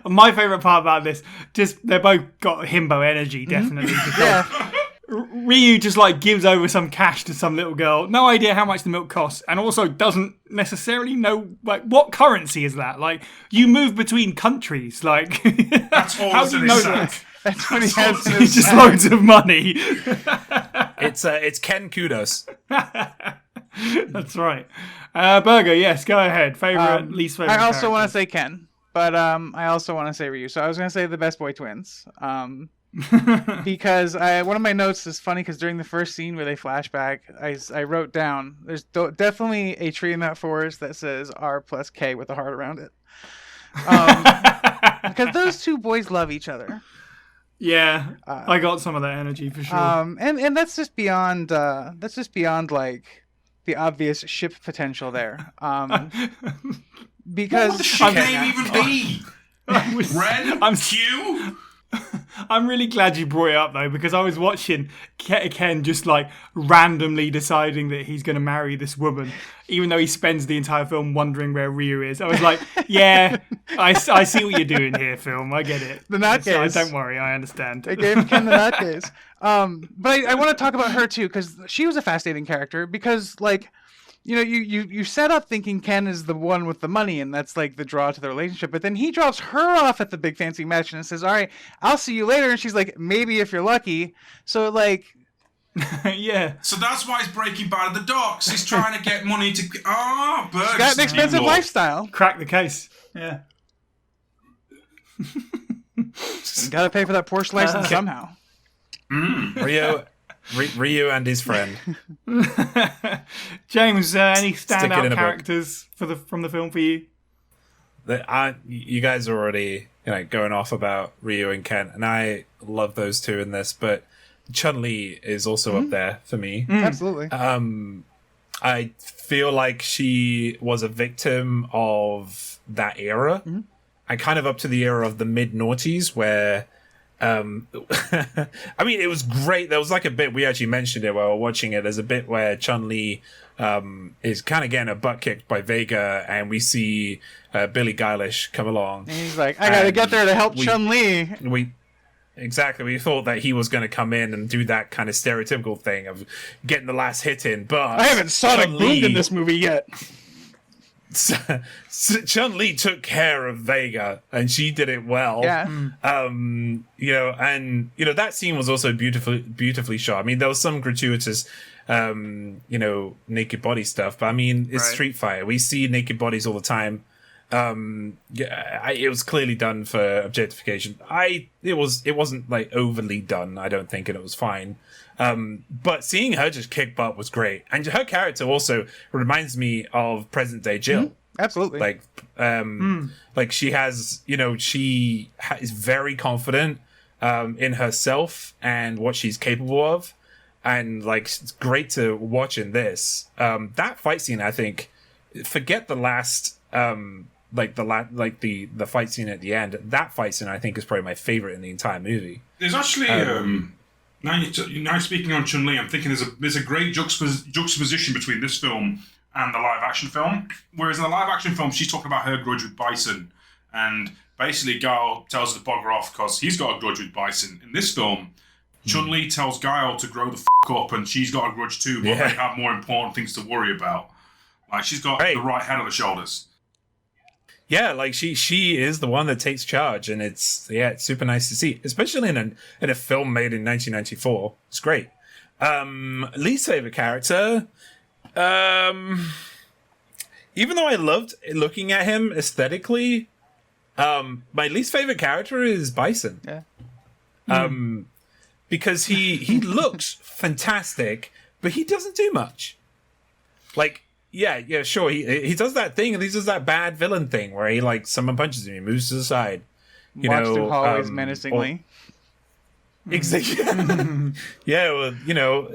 My favourite part about this, just they both got himbo energy, definitely. Yeah. Ryu just like gives over some cash to some little girl, no idea how much the milk costs, and also doesn't necessarily know like what currency is that. Like you move between countries, like that's all. How do you know that? That's when he has It's just loads of money. It's Ken Kudos. That's right. Burger, yes, go ahead. Favorite, least favorite. I also want to say Ken, but I also want to say Ryu. So I was going to say the Best Boy Twins. Because one of my notes is funny because during the first scene where they flashback, I wrote down there's definitely a tree in that forest that says R plus K with a heart around it. Because those two boys love each other. Yeah, I got some of that energy for sure. And that's just beyond like the obvious ship potential there. Because what would the ship name even be? Ren? Q? I'm really glad you brought it up though, because I was watching Ken just like randomly deciding that he's going to marry this woman, even though he spends the entire film wondering where Ryu is. I was like, yeah, I see what you're doing here, film. I get it. The nutcase. Don't worry, I understand. They gave Ken the nutcase. But I want to talk about her too, because she was a fascinating character. Because like, you know, you set up thinking Ken is the one with the money, and that's like the draw to the relationship. But then he drops her off at the big fancy mansion and says, "All right, I'll see you later." And she's like, "Maybe if you're lucky." So like, yeah. So that's why he's breaking bad at the docks. He's trying to get money to. Birds. She's got an expensive lifestyle. Crack the case. Yeah. Got to pay for that Porsche license somehow. Ryu and his friend. James, any standout characters from the film for you? You guys are already going off about Ryu and Ken, and I love those two in this, but Chun-Li is also up there for me. Absolutely. I feel like she was a victim of that era. I kind of up to the era of the mid-noughties where I mean, it was great. There was like a bit, we actually mentioned it while we were watching it. There's a bit where Chun-Li is kind of getting a butt kicked by Vega, and we see Billy Guilish come along. And he's like, I gotta get there to help Chun-Li. We thought that he was going to come in and do that kind of stereotypical thing of getting the last hit in, but I haven't Sonic boomed in this movie yet. Chun-Li took care of Vega, and she did it well. Yeah. That scene was also beautifully shot. I mean, there was some gratuitous, naked body stuff, but I mean, it's Street Fighter. We see naked bodies all the time. It was clearly done for objectification. It wasn't like overly done, I don't think, and it was fine. But seeing her just kick butt was great, and her character also reminds me of present day Jill. Absolutely. Like she has, she is very confident in herself and what she's capable of, and like it's great to watch in this. That fight scene, I think, forget the last. The fight scene at the end. That fight scene, I think, is probably my favorite in the entire movie. There's actually now speaking on Chun-Li, I'm thinking there's a great juxtaposition between this film and the live action film. Whereas in the live action film, she's talking about her grudge with Bison, and basically Guile tells her to bugger off because he's got a grudge with Bison. In this film, Chun-Li tells Guile to grow the up, and she's got a grudge too, but they have more important things to worry about. Like she's got the right head on her shoulders. Yeah, like she is the one that takes charge, and it's super nice to see, especially in a film made in 1994. It's great. Least favorite character, even though I loved looking at him aesthetically, my least favorite character is Bison. Yeah. Because he looks fantastic, but he doesn't do much. Like, yeah, sure, he does that thing, and he does that bad villain thing where he like someone punches him, he moves to the side. Walks through hallways menacingly. Exactly. Yeah, well,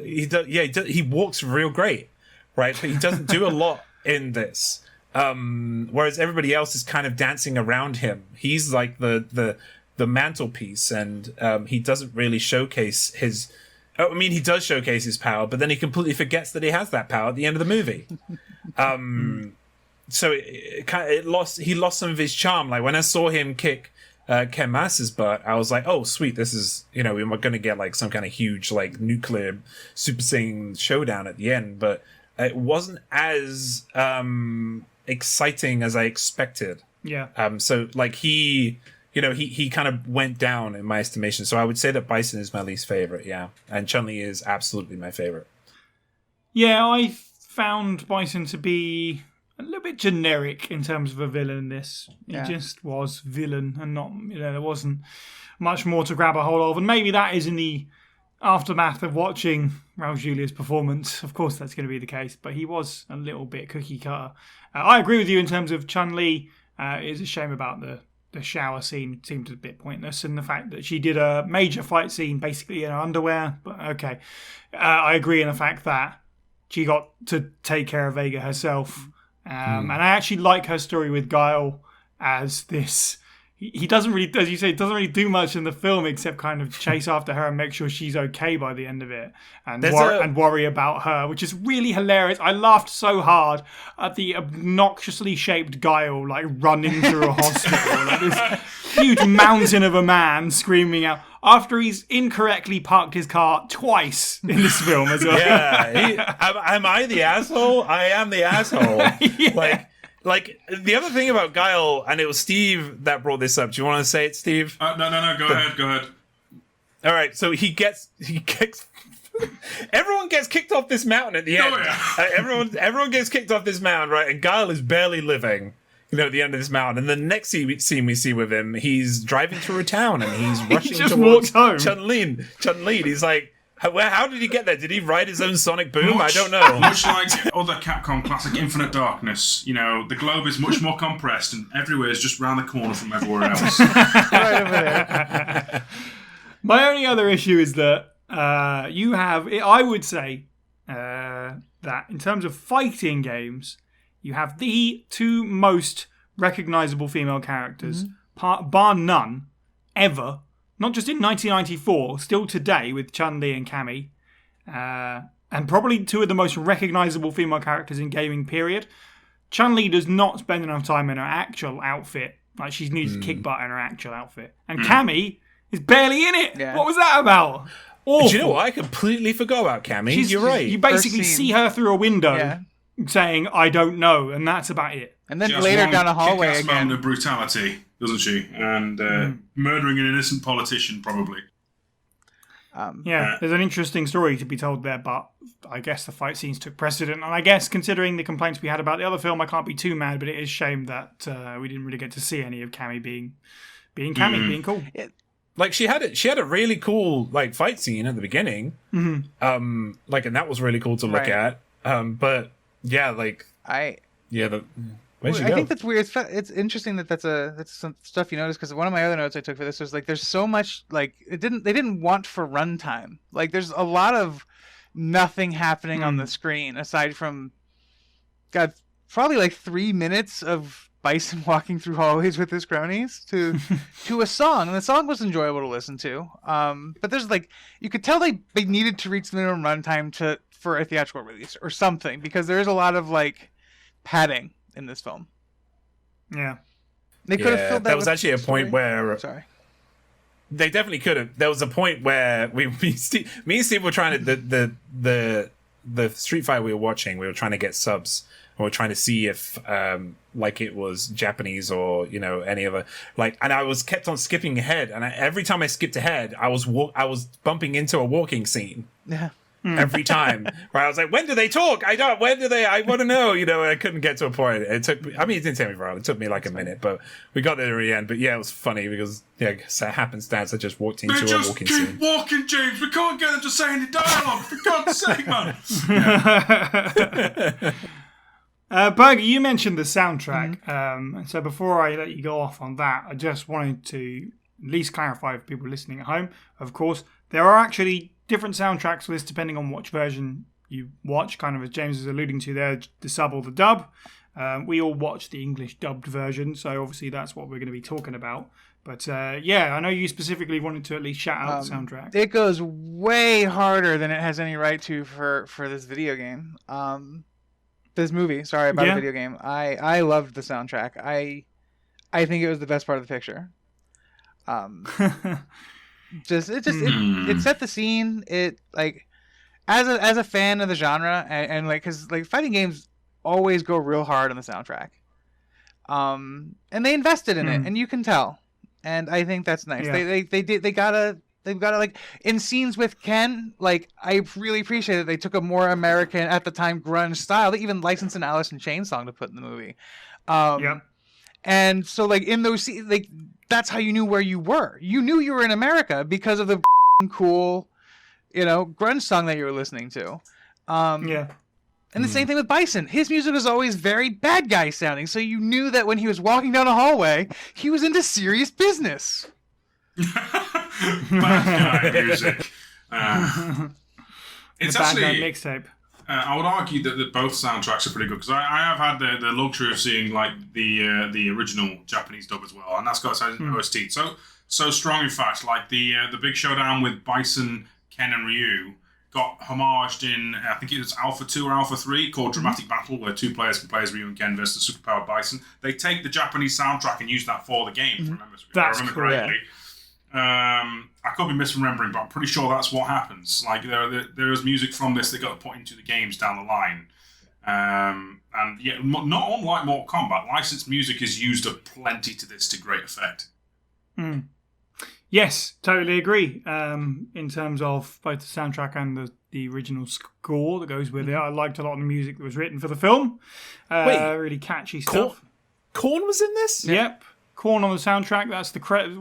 he walks real great, right? But he doesn't do a lot in this. Whereas everybody else is kind of dancing around him. He's like the mantelpiece, and he doesn't really showcase his. I mean, he does showcase his power, but then he completely forgets that he has that power at the end of the movie. So he lost some of his charm. Like when I saw him kick Ken Mass's butt, I was like, oh sweet, this is, we're going to get like some kind of huge like nuclear Super Saiyan showdown at the end, but it wasn't as exciting as I expected. Yeah. So like he kind of went down in my estimation. So I would say that Bison is my least favorite. Yeah, and Chun-Li is absolutely my favorite. Yeah, I found Bison to be a little bit generic in terms of a villain in this. Yeah. He just was villain, and not, there wasn't much more to grab a hold of. And maybe that is in the aftermath of watching Raul Julia's performance. Of course, that's going to be the case, but he was a little bit cookie cutter. I agree with you in terms of Chun-Li. It's a shame about the shower scene. Seemed a bit pointless, and the fact that she did a major fight scene basically in her underwear. But okay, I agree in the fact that she got to take care of Vega herself. And I actually like her story with Guile as this. He doesn't really, as you say, doesn't really do much in the film except kind of chase after her and make sure she's okay by the end of it, and worry about her, which is really hilarious. I laughed so hard at the obnoxiously shaped Guile like running through a hospital, like this huge mountain of a man screaming out after he's incorrectly parked his car twice in this film as well. Yeah, am I the asshole? I am the asshole. Yeah. Like, the other thing about Guile, and it was Steve that brought this up. Do you want to say it, Steve? No. Go ahead. All right, so he kicks. Everyone gets kicked off this mountain at the end. Oh, yeah. Everyone gets kicked off this mountain, right? And Guile is barely living, at the end of this mountain. And the next scene we see with him, he's driving through a town and he's rushing just towards walks home. Chun-Li. He's like, how did he get there? Did he ride his own sonic boom? I don't know. Much like other Capcom classic Infinite Darkness, the globe is much more compressed and everywhere is just round the corner from everywhere else. Right over there. My only other issue is that you have, I would say that in terms of fighting games, you have the two most recognizable female characters, bar none, ever. Not just in 1994, still today with Chun-Li and Cammy. And probably two of the most recognizable female characters in gaming, period. Chun-Li does not spend enough time in her actual outfit. Like, she needs to kick butt in her actual outfit. And Cammy is barely in it. Yeah. What was that about? Awful. Do you know what? I completely forgot about Cammy. You're right. You basically see her through a window saying, I don't know, and that's about it. And then later down a hallway kick-ass again. moment of brutality, doesn't she? And murdering an innocent politician, probably. There's an interesting story to be told there, but I guess the fight scenes took precedent. And I guess, considering the complaints we had about the other film, I can't be too mad, but it is a shame that we didn't really get to see any of Cammy being Cammy, being cool. Like, she had a really cool like fight scene at the beginning. And that was really cool to look at. But yeah, like I think that's weird. It's interesting that's some stuff you notice, because one of my other notes I took for this was like there's so much like they didn't want for runtime. Like there's a lot of nothing happening on the screen aside from probably like 3 minutes of Bison walking through hallways with his cronies to a song, and the song was enjoyable to listen to. But there's like you could tell they needed to reach the minimum runtime for a theatrical release or something, because there is a lot of like padding in this film. Yeah. They could have filled that. There was actually a point where sorry. They definitely could have. There was a point where me and Steve were trying to the Street Fighter we were watching. We were trying to get subs. We were trying to see if like it was Japanese or any other and I was kept on skipping ahead, and every time I skipped ahead, I was bumping into a walking scene. Yeah. every time. Where I was like, when do they talk? I want to know, and I couldn't get to a point. It took me, it didn't take me very long. It took me like a minute, but we got there in the end. But yeah, it was funny because, so happenstance, I just walked into a walking scene. Keep walking, James. We can't get them to say any dialogue, for God's sake, man. Berger, you mentioned the soundtrack. So before I let you go off on that, I just wanted to at least clarify for people listening at home. Of course, there are actually different soundtracks for this depending on which version you watch, kind of as James is alluding to there, the sub or the dub. We all watch the English dubbed version, so obviously that's what we're going to be talking about. But I know you specifically wanted to at least shout out the soundtrack. It goes way harder than it has any right to for this video game. This movie, sorry, about a video game. I loved the soundtrack. I think it was the best part of the picture. It set the scene. It like as a fan of the genre and like because like fighting games always go real hard on the soundtrack. And they invested in it, and you can tell. And I think that's nice. Yeah. They've gotta like in scenes with Ken. Like I really appreciate that they took a more American at the time grunge style. They even licensed an Alice in Chains song to put in the movie. And so like in those scenes, like that's how you knew where you were. You knew you were in America because of the cool, grunge song that you were listening to. And the same thing with Bison. His music was always very bad guy sounding, so you knew that when he was walking down a hallway, he was into serious business. Bad guy music. It's actually mixtape. I would argue that both soundtracks are pretty good because I have had the luxury of seeing like the original Japanese dub as well, and that's got its own OST. So strong, in fact, like the big showdown with Bison, Ken, and Ryu got homaged in I think it was Alpha 2 or Alpha 3 called Dramatic Battle, where two players can play as Ryu and Ken versus the superpowered Bison. They take the Japanese soundtrack and use that for the game. If I remember correctly. I could be misremembering, but I'm pretty sure that's what happens. Like there is music from this that got put into the games down the line, and not unlike Mortal Kombat, licensed music is used plenty to great effect. Yes, totally agree. In terms of both the soundtrack and the original score that goes with it, I liked a lot of the music that was written for the film. Really catchy stuff. Korn was in this? Yep. Korn on the soundtrack. That's the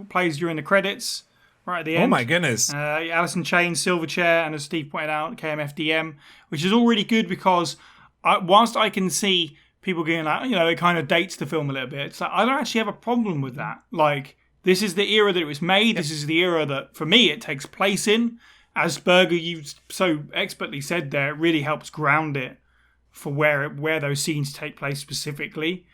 plays during the credits, right at the end. Oh my goodness! Alice in Chains, Silverchair, and as Steve pointed out, KMFDM, which is all really good because whilst I can see people getting like, it kind of dates the film a little bit. It's like I don't actually have a problem with that. Like this is the era that it was made. This is the era that for me it takes place in. As Berger, you so expertly said there, it really helps ground it for where those scenes take place specifically.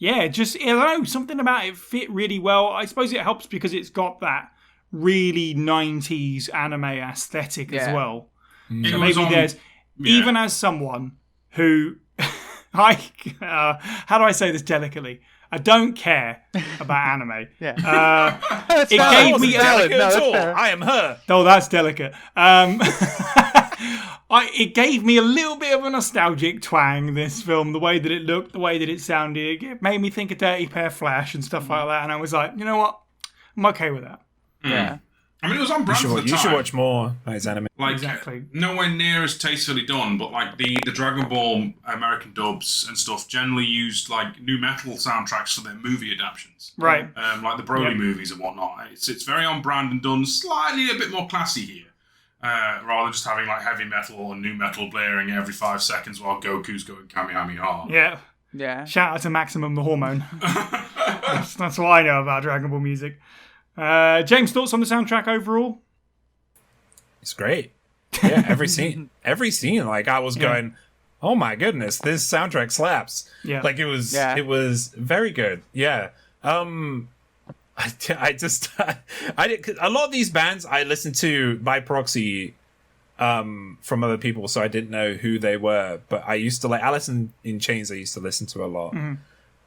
Just, I don't know, something about it fit really well. I suppose it helps because it's got that really 90s anime aesthetic as well. So maybe there's, even as someone who, how do I say this delicately? I don't care about anime. It gave me I am her. Oh, that's delicate. It gave me a little bit of a nostalgic twang, this film, the way that it looked, the way that it sounded. It made me think of Dirty Pair Flash and stuff like that, and I was like, you know what? I'm okay with that. Yeah. I mean, it was on brand for the time. You should watch more nice anime. Like, exactly. Nowhere near as tastefully done, but like the Dragon Ball American dubs and stuff generally used like new metal soundtracks for their movie adaptations. Right. Like the Broly movies and whatnot. It's very on brand and done slightly a bit more classy here. Rather than just having like heavy metal and new metal blaring every 5 seconds while Goku's going Kamehameha. Yeah. Shout out to Maximum the Hormone. that's what I know about Dragon Ball music. James, thoughts on the soundtrack overall? It's great. Yeah, every scene. Like I was going, oh my goodness, this soundtrack slaps. Yeah, like it was very good. Yeah. I just a lot of these bands I listened to by proxy from other people, so I didn't know who they were. But I used to like Alice in Chains. I used to listen to a lot.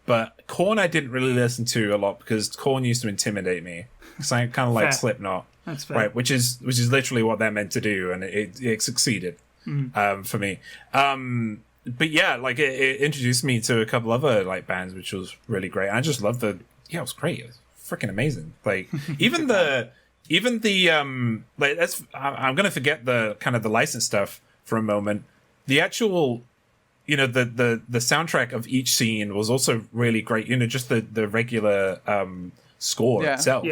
But Korn I didn't really listen to a lot because Korn used to intimidate me. Because I kind of like Slipknot, that's fair. Right? Which is literally what they're meant to do, and it succeeded for me. But yeah, like it introduced me to a couple other like bands, which was really great. I just loved it was great. It was freaking amazing. Like even the even the like I'm gonna forget the kind of the license stuff for a moment. The actual, the soundtrack of each scene was also really great. Just the regular score itself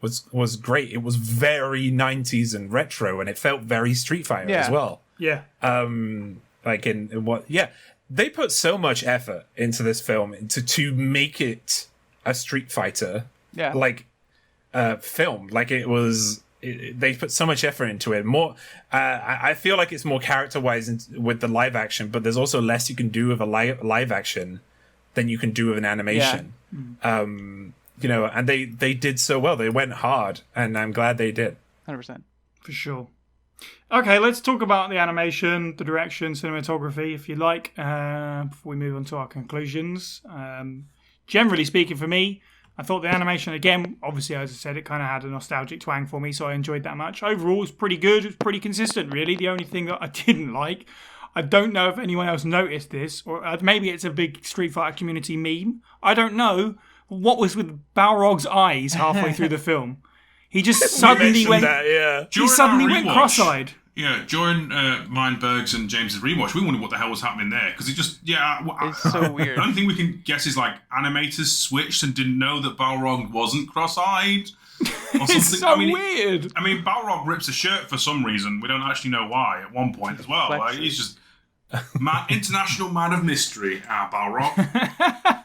was great. It was very 90s and retro, and it felt very Street Fighter as well. Yeah. Like in what? Yeah, they put so much effort into this film to make it a Street Fighter film. Like it was. They put so much effort into it. More, I feel like it's more character-wise with the live action, but there's also less you can do with a live action than you can do with an animation. Yeah. And they did so well. They went hard, and I'm glad they did. 100%. For sure. Okay, let's talk about the animation, the direction, cinematography, if you like, before we move on to our conclusions. Generally speaking, for me, I thought the animation, again, obviously, as I said, it kind of had a nostalgic twang for me, so I enjoyed that much. Overall, it was pretty good. It was pretty consistent, really. The only thing that I didn't like, I don't know if anyone else noticed this, or maybe it's a big Street Fighter community meme. I don't know. What was with Balrog's eyes halfway through the film? He just suddenly went. He suddenly went cross-eyed. Yeah, during Meinberg's and James's rewatch, we wondered what the hell was happening there because it just it's so weird. The only thing we can guess is like animators switched and didn't know that Balrog wasn't cross-eyed. Or something. It's so weird. I mean, Balrog rips a shirt for some reason. We don't actually know why at one point as well. Like, he's just international man of mystery, Balrog.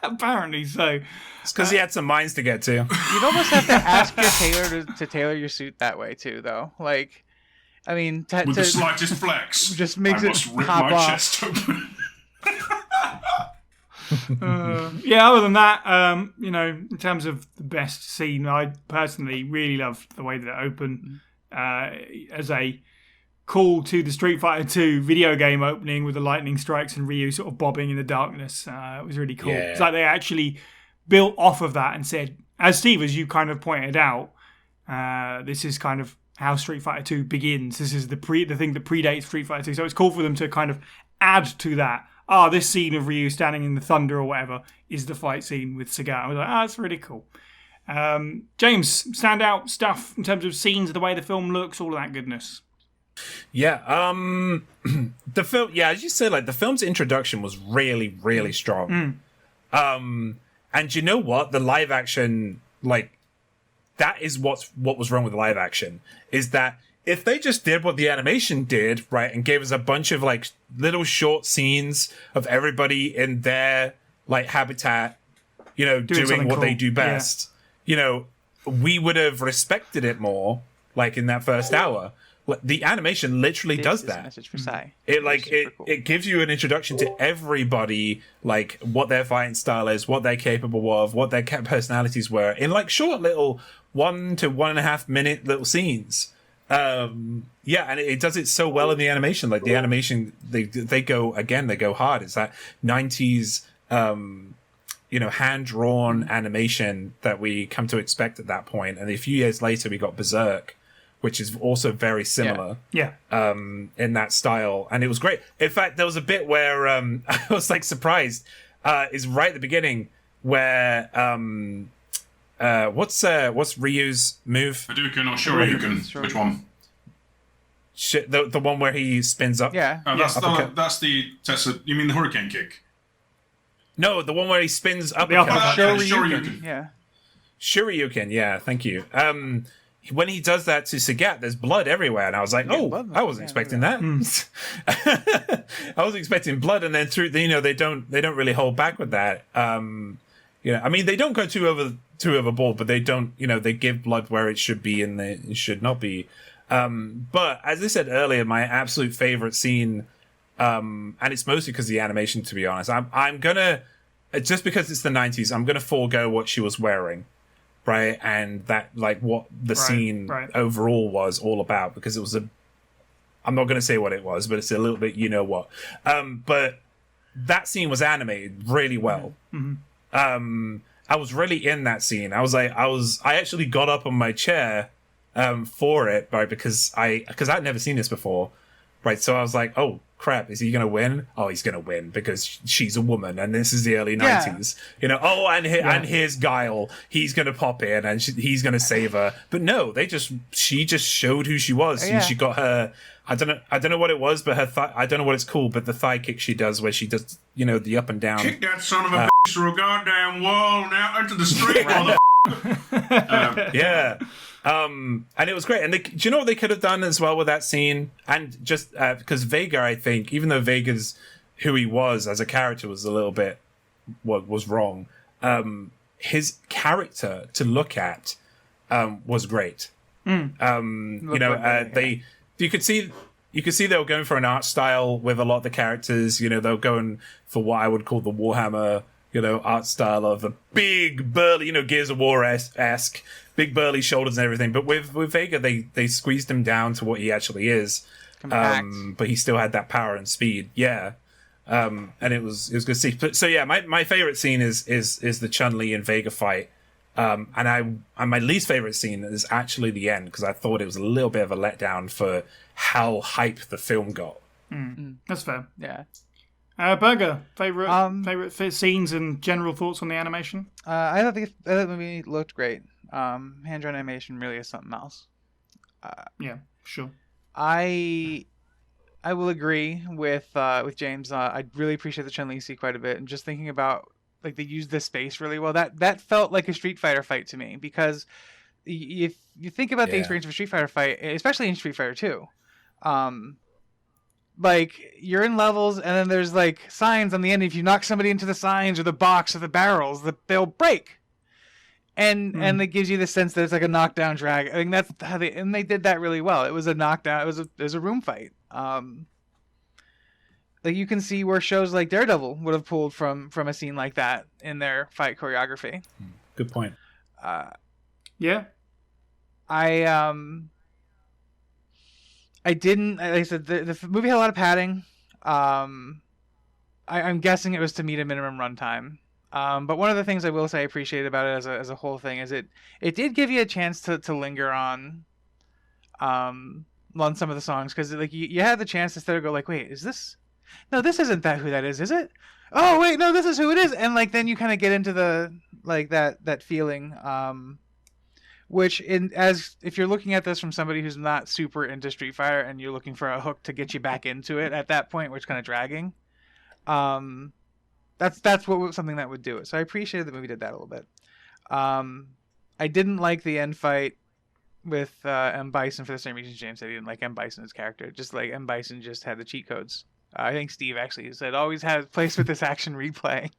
Apparently so. It's because he had some minds to get to. You'd almost have to ask your tailor to tailor your suit that way too, though. Like, I mean, with the slightest flex, just makes I it must rip pop my off. chest open. Other than that, in terms of the best scene, I personally really loved the way that it opened as a call to the Street Fighter 2 video game opening with the lightning strikes and Ryu sort of bobbing in the darkness. It was really cool. Yeah. It's like they actually built off of that and said, as Steve, as you kind of pointed out, this is kind of how Street Fighter 2 begins. This is the thing that predates Street Fighter 2. So it's cool for them to kind of add to that. This scene of Ryu standing in the thunder or whatever is the fight scene with Sagat. I was like, that's really cool. James, standout stuff in terms of scenes, the way the film looks, all of that goodness. Yeah, the film. Yeah, as you said, like the film's introduction was really, really strong. And you know what? The live action, like, that is what was wrong with the live action. Is that if they just did what the animation did, right, and gave us a bunch of like little short scenes of everybody in their like habitat, doing what they do best, we would have respected it more. Like in that first hour. The animation literally does that. Message for Sai. It gives you an introduction to everybody, like what their fighting style is, what they're capable of, what their personalities were, in like short little 1 to 1.5 minute little scenes. And it does it so well in the animation. Like the animation, they go hard. It's that 90s, hand drawn animation that we come to expect at that point. And a few years later, we got Berserk, which is also very similar in that style. And it was great. In fact, there was a bit where I was like surprised. Is right at the beginning where what's Ryu's move? Hadouken or shoryuken? Which one? The one where he spins up. Yeah. That's the Tessa. You mean the hurricane kick? No, the one where he spins up. Shoryuken. Yeah. Shoryuken. Yeah. Thank you. When he does that to Sagat, there's blood everywhere, and I was like, I wasn't expecting that. I was expecting blood, and then through they don't really hold back with that. I mean, they don't go too overboard, but they don't, they give blood where it should be and it should not be. But as I said earlier, my absolute favorite scene, and it's mostly because of the animation, to be honest. I'm gonna, just because it's the 90s, I'm gonna forego what she was wearing. Right, and that, like, what the scene overall was all about, because it was I'm not going to say what it was, but it's a little bit, what. But that scene was animated really well. Mm-hmm. I was really in that scene. I actually got up on my chair for it, right, because I'd never seen this before, right. So I was like, oh, crap, is he going to win? Oh, he's going to win because she's a woman and this is the early 90s. You know, and here's Guile. He's going to pop in and he's going to save her. But no, she just showed who she was. And she got her, I don't know what it was, but her thigh, I don't know what it's called, but the thigh kick she does where she does, you know, the up and down. Kick that son of a bitch through a goddamn wall now into the street, and it was great. And do you know what they could have done as well with that scene? And just because Vega, I think, even though Vega's who he was as a character was a little bit was wrong, his character to look at was great. You know, you could see they were going for an art style with a lot of the characters. You know, they were going for what I would call the Warhammer, you know, art style of a big burly, you know, Gears of War-esque, big burly shoulders and everything. But with Vega, they squeezed him down to what he actually is. But he still had that power and speed. Yeah. And it was good to see. So yeah, my favorite scene is the Chun-Li and Vega fight. And my least favorite scene is actually the end, because I thought it was a little bit of a letdown for how hype the film got. That's fair. Yeah. Burger, favorite scenes and general thoughts on the animation? I thought the movie looked great. Hand-drawn animation really is something else. Yeah, sure. I will agree with James. I really appreciate the Chun-Li scene quite a bit, and just thinking about like they used the space really well. That felt like a Street Fighter fight to me, because if you think about the experience of a Street Fighter fight, especially in Street Fighter 2, like you're in levels and then there's like signs on the end. If you knock somebody into the signs or the box or the barrels, they'll break. And it gives you the sense that it's like a knockdown drag. I think that's how they did that really well. It was a knockdown. It was a room fight. Like you can see where shows like Daredevil would have pulled from a scene like that in their fight choreography. Good point. Yeah. I didn't. Like I said, the movie had a lot of padding. I'm guessing it was to meet a minimum runtime. But one of the things I will say I appreciated about it as a whole thing is it did give you a chance to linger on some of the songs, because like you had the chance to instead of go like, wait, is this? No, this isn't who that is it? Oh wait, no, this is who it is, and like then you kind of get into the like that feeling. Which if you're looking at this from somebody who's not super into Street Fighter and you're looking for a hook to get you back into it at that point, which kind of dragging, that's something that would do it. So I appreciated the movie did that a little bit. I didn't like the end fight with M. Bison for the same reason James said he didn't like M. Bison's character. Just like M. Bison just had the cheat codes. I think Steve actually said always had a place with this action replay.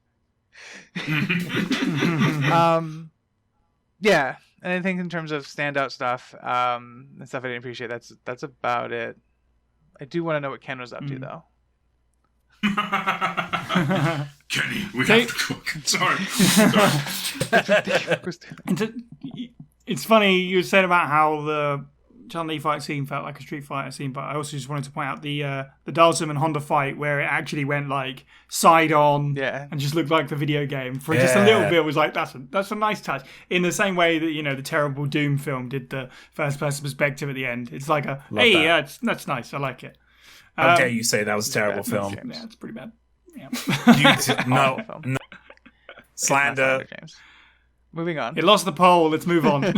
Yeah. And I think in terms of standout stuff, and stuff I didn't appreciate, that's about it. I do want to know what Ken was up to, though. Kenny, we have to cook. Sorry. It's funny you said about how the Chun-Li fight scene felt like a Street Fighter scene, but I also just wanted to point out the Dalsum and Honda fight where it actually went like side on and just looked like the video game for just a little bit. It was like that's a nice touch. In the same way that the terrible Doom film did the first person perspective at the end. It's like that's nice. I like it. How dare you say that was a terrible film? Yeah, it's pretty bad. Yeah. No. Slander. James. Moving on. It lost the poll. Let's move on.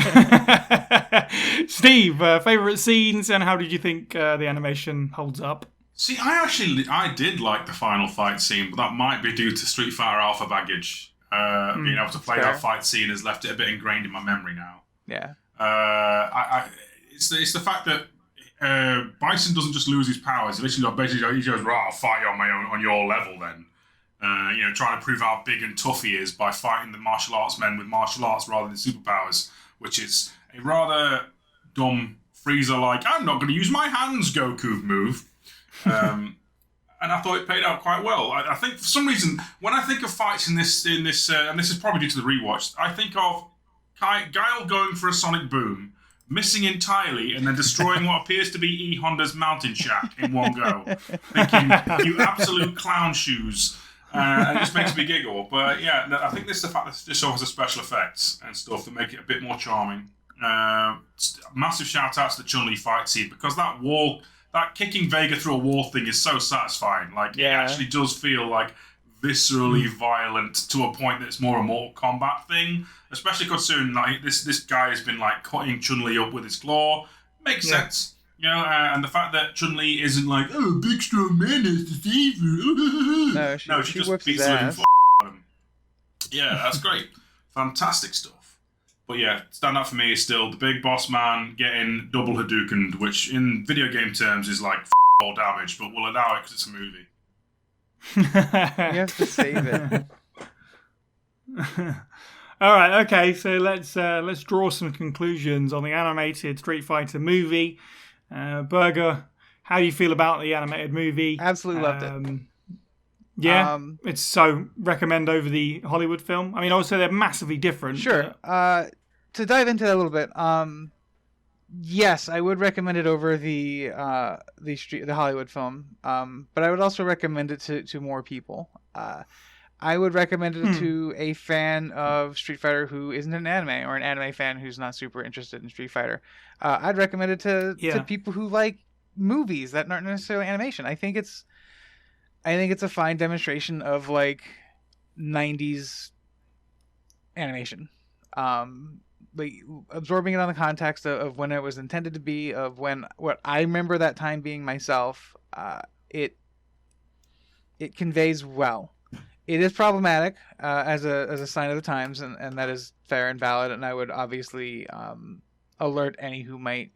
Steve, favorite scenes, and how did you think the animation holds up? See, I did like the final fight scene, but that might be due to Street Fighter Alpha baggage. Being able to play that fight scene has left it a bit ingrained in my memory now. Yeah. It's the fact that Bison doesn't just lose his powers. Basically, he goes, right, I'll fight you on your level then. Trying to prove how big and tough he is by fighting the martial arts men with martial arts rather than superpowers, which is a rather dumb Frieza like, I'm not going to use my hands Goku move. And I thought it paid out quite well. I think for some reason, when I think of fights in this, and this is probably due to the rewatch, I think of Guile going for a sonic boom, missing entirely, and then destroying what appears to be E. Honda's mountain shack in one go. Thinking, you absolute clown shoes. And it just makes me giggle. But yeah, I think this is the fact that this show has the special effects and stuff that make it a bit more charming. Massive shout out to the Chun-Li fight scene, because that wall that kicking Vega through a wall thing is so satisfying. Like, it Yeah. actually does feel like viscerally violent to a point that's more a Mortal Kombat thing. Especially considering like this guy has been like cutting Chun-Li up with his claw. Makes sense. You know, and the fact that Chun-Li isn't like, oh, big strong man has to save her. No, she just whips beats his the living ass. out of him. Yeah, that's great. Fantastic stuff. But yeah, stand out for me is still the big boss man getting double Hadoukened, which in video game terms is like all damage, but we'll allow it because it's a movie. You have to save it. All right, okay. So let's draw some conclusions on the animated Street Fighter movie. Burger, how do you feel about the animated movie? Absolutely loved it. Yeah, it's so recommend over the Hollywood film. I mean, also they're massively different. Sure. To dive into that a little bit, yes, I would recommend it over the Hollywood film. But I would also recommend it to more people. I would recommend it to a fan of Street Fighter who isn't an anime, or an anime fan who's not super interested in Street Fighter. I'd recommend it to people who like movies that aren't necessarily animation. I think it's a fine demonstration of like 90s animation. Like absorbing it on the context of when it was intended to be, of what I remember that time being myself. It conveys well. It is problematic as a sign of the times, and that is fair and valid. And I would obviously alert any who might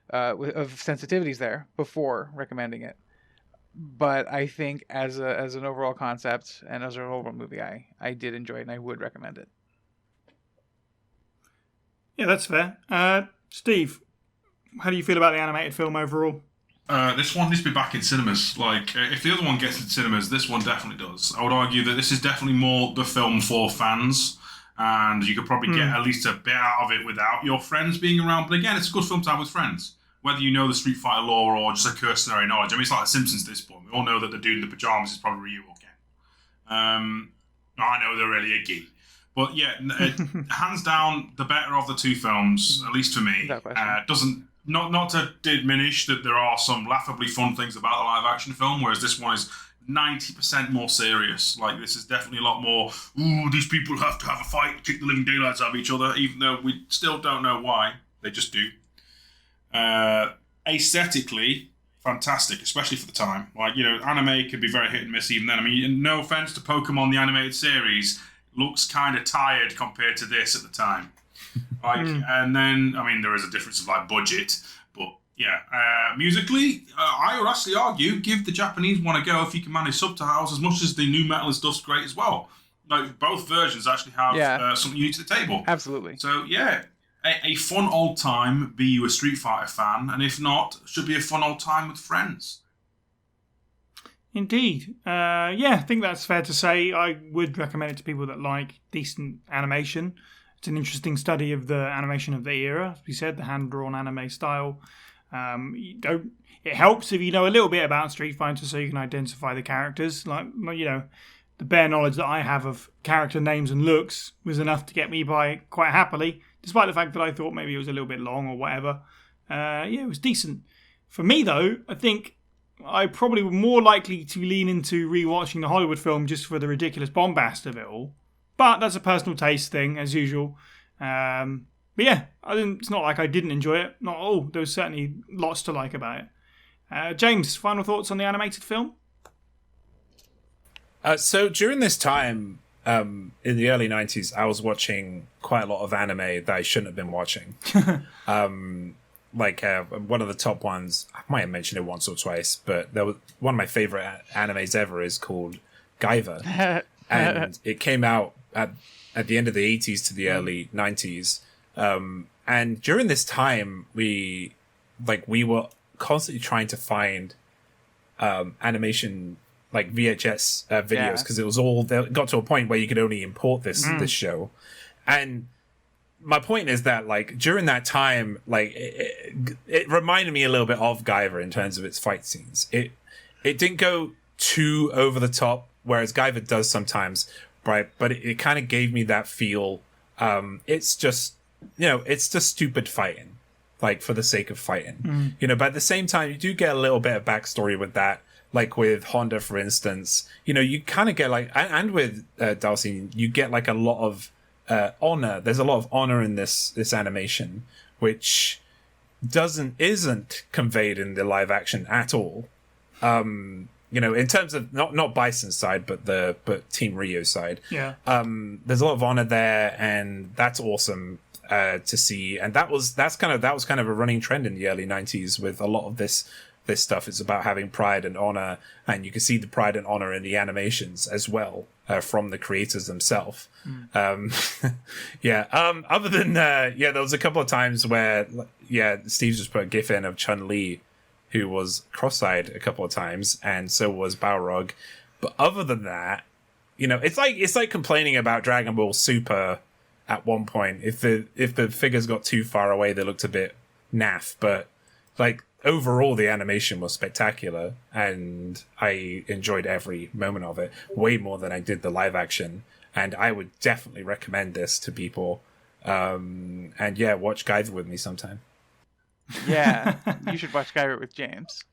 of sensitivities there before recommending it. But I think as an overall concept and as an overall movie, I did enjoy it, and I would recommend it. Yeah, that's fair. Steve, how do you feel about the animated film overall? This one needs to be back in cinemas. Like, if the other one gets into cinemas, this one definitely does. I would argue that this is definitely more the film for fans, and you could probably get at least a bit out of it without your friends being around. But again, it's a good film to have with friends. Whether you know the Street Fighter lore or just a cursory knowledge. I mean, it's like The Simpsons at this point. We all know that the dude in the pajamas is probably Ryu or Ken. I know they're really a geek. But yeah, hands down, the better of the two films, at least for me. Doesn't not to diminish that there are some laughably fun things about the live action film, whereas this one is 90% more serious. Like, this is definitely a lot more, ooh, these people have to have a fight and kick the living daylights out of each other, even though we still don't know why. They just do. Aesthetically, fantastic, especially for the time. Like, you know, anime can be very hit and miss even then. I mean, no offense to Pokemon, the animated series, looks kind of tired compared to this at the time. Like, and then, I mean, there is a difference of like budget, but yeah, musically, I would actually argue give the Japanese one a go if you can manage subtitles, as much as the new metal stuff's great as well. Like, both versions actually have something unique to the table. Absolutely. So yeah, a fun old time. Be you a Street Fighter fan, and if not, should be a fun old time with friends. Indeed. I think that's fair to say. I would recommend it to people that like decent animation. It's an interesting study of the animation of the era. As we said, the hand-drawn anime style. It helps if you know a little bit about Street Fighter so you can identify the characters. Like, you know, the bare knowledge that I have of character names and looks was enough to get me by quite happily, despite the fact that I thought maybe it was a little bit long or whatever. It was decent. For me, though, I think I probably were more likely to lean into rewatching the Hollywood film just for the ridiculous bombast of it all. But that's a personal taste thing, as usual. But yeah, it's not like I didn't enjoy it. Not all. There was certainly lots to like about it. James, final thoughts on the animated film? So during this time, in the early 90s, I was watching quite a lot of anime that I shouldn't have been watching. One of the top ones, I might have mentioned it once or twice, but there was one of my favorite animes ever is called Guile. And it came out at the end of the 80s to the early 90s. And during this time, we were constantly trying to find animation, like VHS videos, because it was all, they got to a point where you could only import this show. And my point is that, like, during that time, like, it reminded me a little bit of Guyver in terms of its fight scenes. It didn't go too over the top, whereas Guyver does sometimes, right? But it kind of gave me that feel. It's just, it's just stupid fighting. like for the sake of fighting, you know. But at the same time, you do get a little bit of backstory with that. Like with Honda, for instance, you know, you kind of get like, and with Darcy, you get like a lot of honor. There's a lot of honor in this animation, which isn't conveyed in the live action at all. You know, in terms of not Bison's side, but Team Rio's side. Yeah. There's a lot of honor there, and that's awesome to see. And that was kind of a running trend in the early 90s with a lot of this stuff. It's about having pride and honor, and you can see the pride and honor in the animations as well from the creators themselves. Other than there was a couple of times where Steve just put a gif in of Chun-Li, who was cross-eyed a couple of times, and so was Balrog. But other than that, you know, it's like complaining about Dragon Ball Super at one point. If the figures got too far away, they looked a bit naff, but like overall the animation was spectacular, and I enjoyed every moment of it way more than I did the live action. And I would definitely recommend this to people. Watch Guile with me sometime. Yeah, you should watch Guile with James.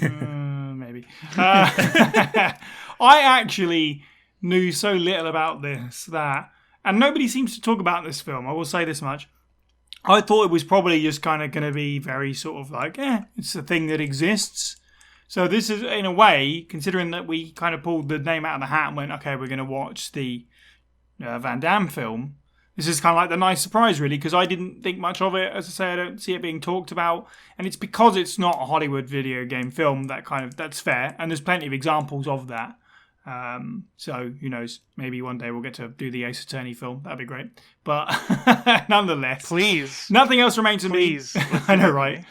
Maybe. I actually knew so little about this and nobody seems to talk about this film. I will say this much. I thought it was probably just kind of going to be very sort of like, it's a thing that exists. So this is, in a way, considering that we kind of pulled the name out of the hat and went, okay, we're going to watch the Van Damme film. This is kind of like the nice surprise, really, because I didn't think much of it. As I say, I don't see it being talked about. And it's because it's not a Hollywood video game film that's fair. And there's plenty of examples of that. So who knows, maybe one day we'll get to do the Ace Attorney film. That'd be great. But nonetheless, please, nothing else remains to me. I know, right?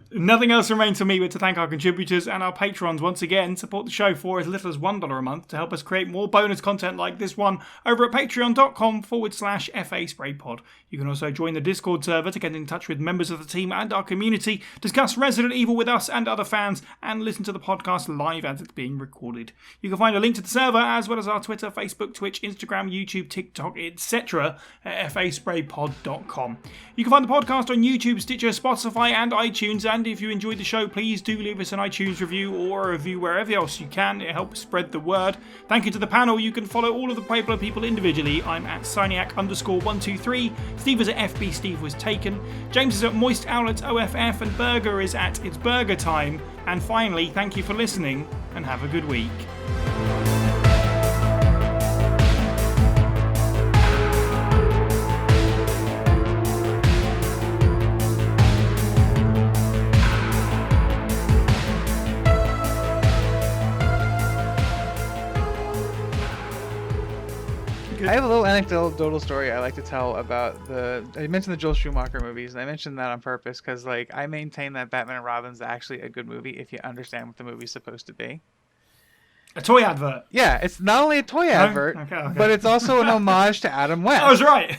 Nothing else remains for me but to thank our contributors and our patrons once again. Support the show for as little as $1 a month to help us create more bonus content like this one over at patreon.com/FA SprayPod. You can also join the Discord server to get in touch with members of the team and our community, discuss Resident Evil with us and other fans, and listen to the podcast live as it's being recorded. You can find a link to the server as well as our Twitter, Facebook, Twitch, Instagram, YouTube, TikTok, etc. at faspraypod.com. You can find the podcast on YouTube, Stitcher, Spotify and iTunes, and if you enjoyed the show, please do leave us an iTunes review or a review wherever else you can. It helps spread the word. Thank you to the panel. You can follow all of the popular people individually. I'm at Cyniac_123. Steve is at FB Steve Was Taken. James is at Moist Owlet OFF, and Burger is at It's Burger Time. And finally, thank you for listening and have a good week. I have a little anecdotal story I like to tell about I mentioned the Joel Schumacher movies, and I mentioned that on purpose because, like, I maintain that Batman and Robin's actually a good movie if you understand what the movie's supposed to be. A toy advert. Yeah, it's not only a toy advert, but it's also an homage to Adam West. I was right.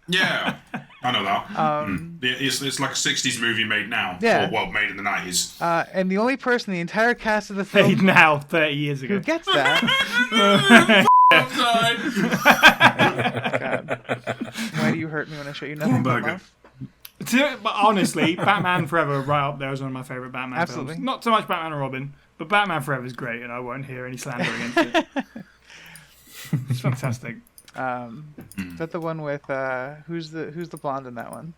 Yeah, I know that. It's like a 60s movie made now. Yeah. Or, made in the 90s. And the only person in the entire cast of the film made now, 30 years ago, who gets that... God. Why do you hurt me when I show you nothing but love? But honestly, Batman Forever right up there is one of my favourite Batman films. Not so much Batman and Robin, but Batman Forever is great, and I won't hear any slander against it. It's fantastic. Is that the one with who's the blonde in that one?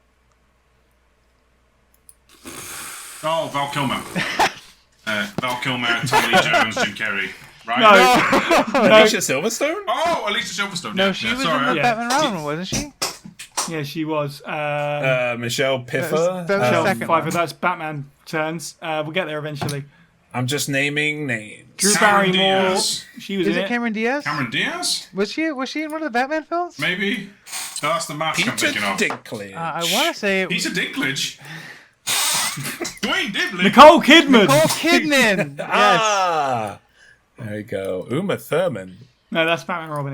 Oh, Val Kilmer. Val Kilmer, Tommy Lee Jones, Jim Carrey. Right? No. Alicia Silverstone? Oh, Alicia Silverstone. No, she was in the Batman Robin, wasn't she? Yeah, she was. Michelle Pfeiffer. Michelle Pfeiffer. That's Batman Returns. We'll get there eventually. I'm just naming names. Drew Barrymore. She was in it. Cameron Diaz? Cameron Diaz? Was she in one of the Batman films? Maybe. So that's the mask I'm thinking of. Dinklage. I want to say... Peter Dinklage? Dwayne Dibley? Nicole Kidman! Nicole Kidman! Yes. Ah! There you go. Uma Thurman. No, that's Batman and Robin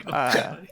again.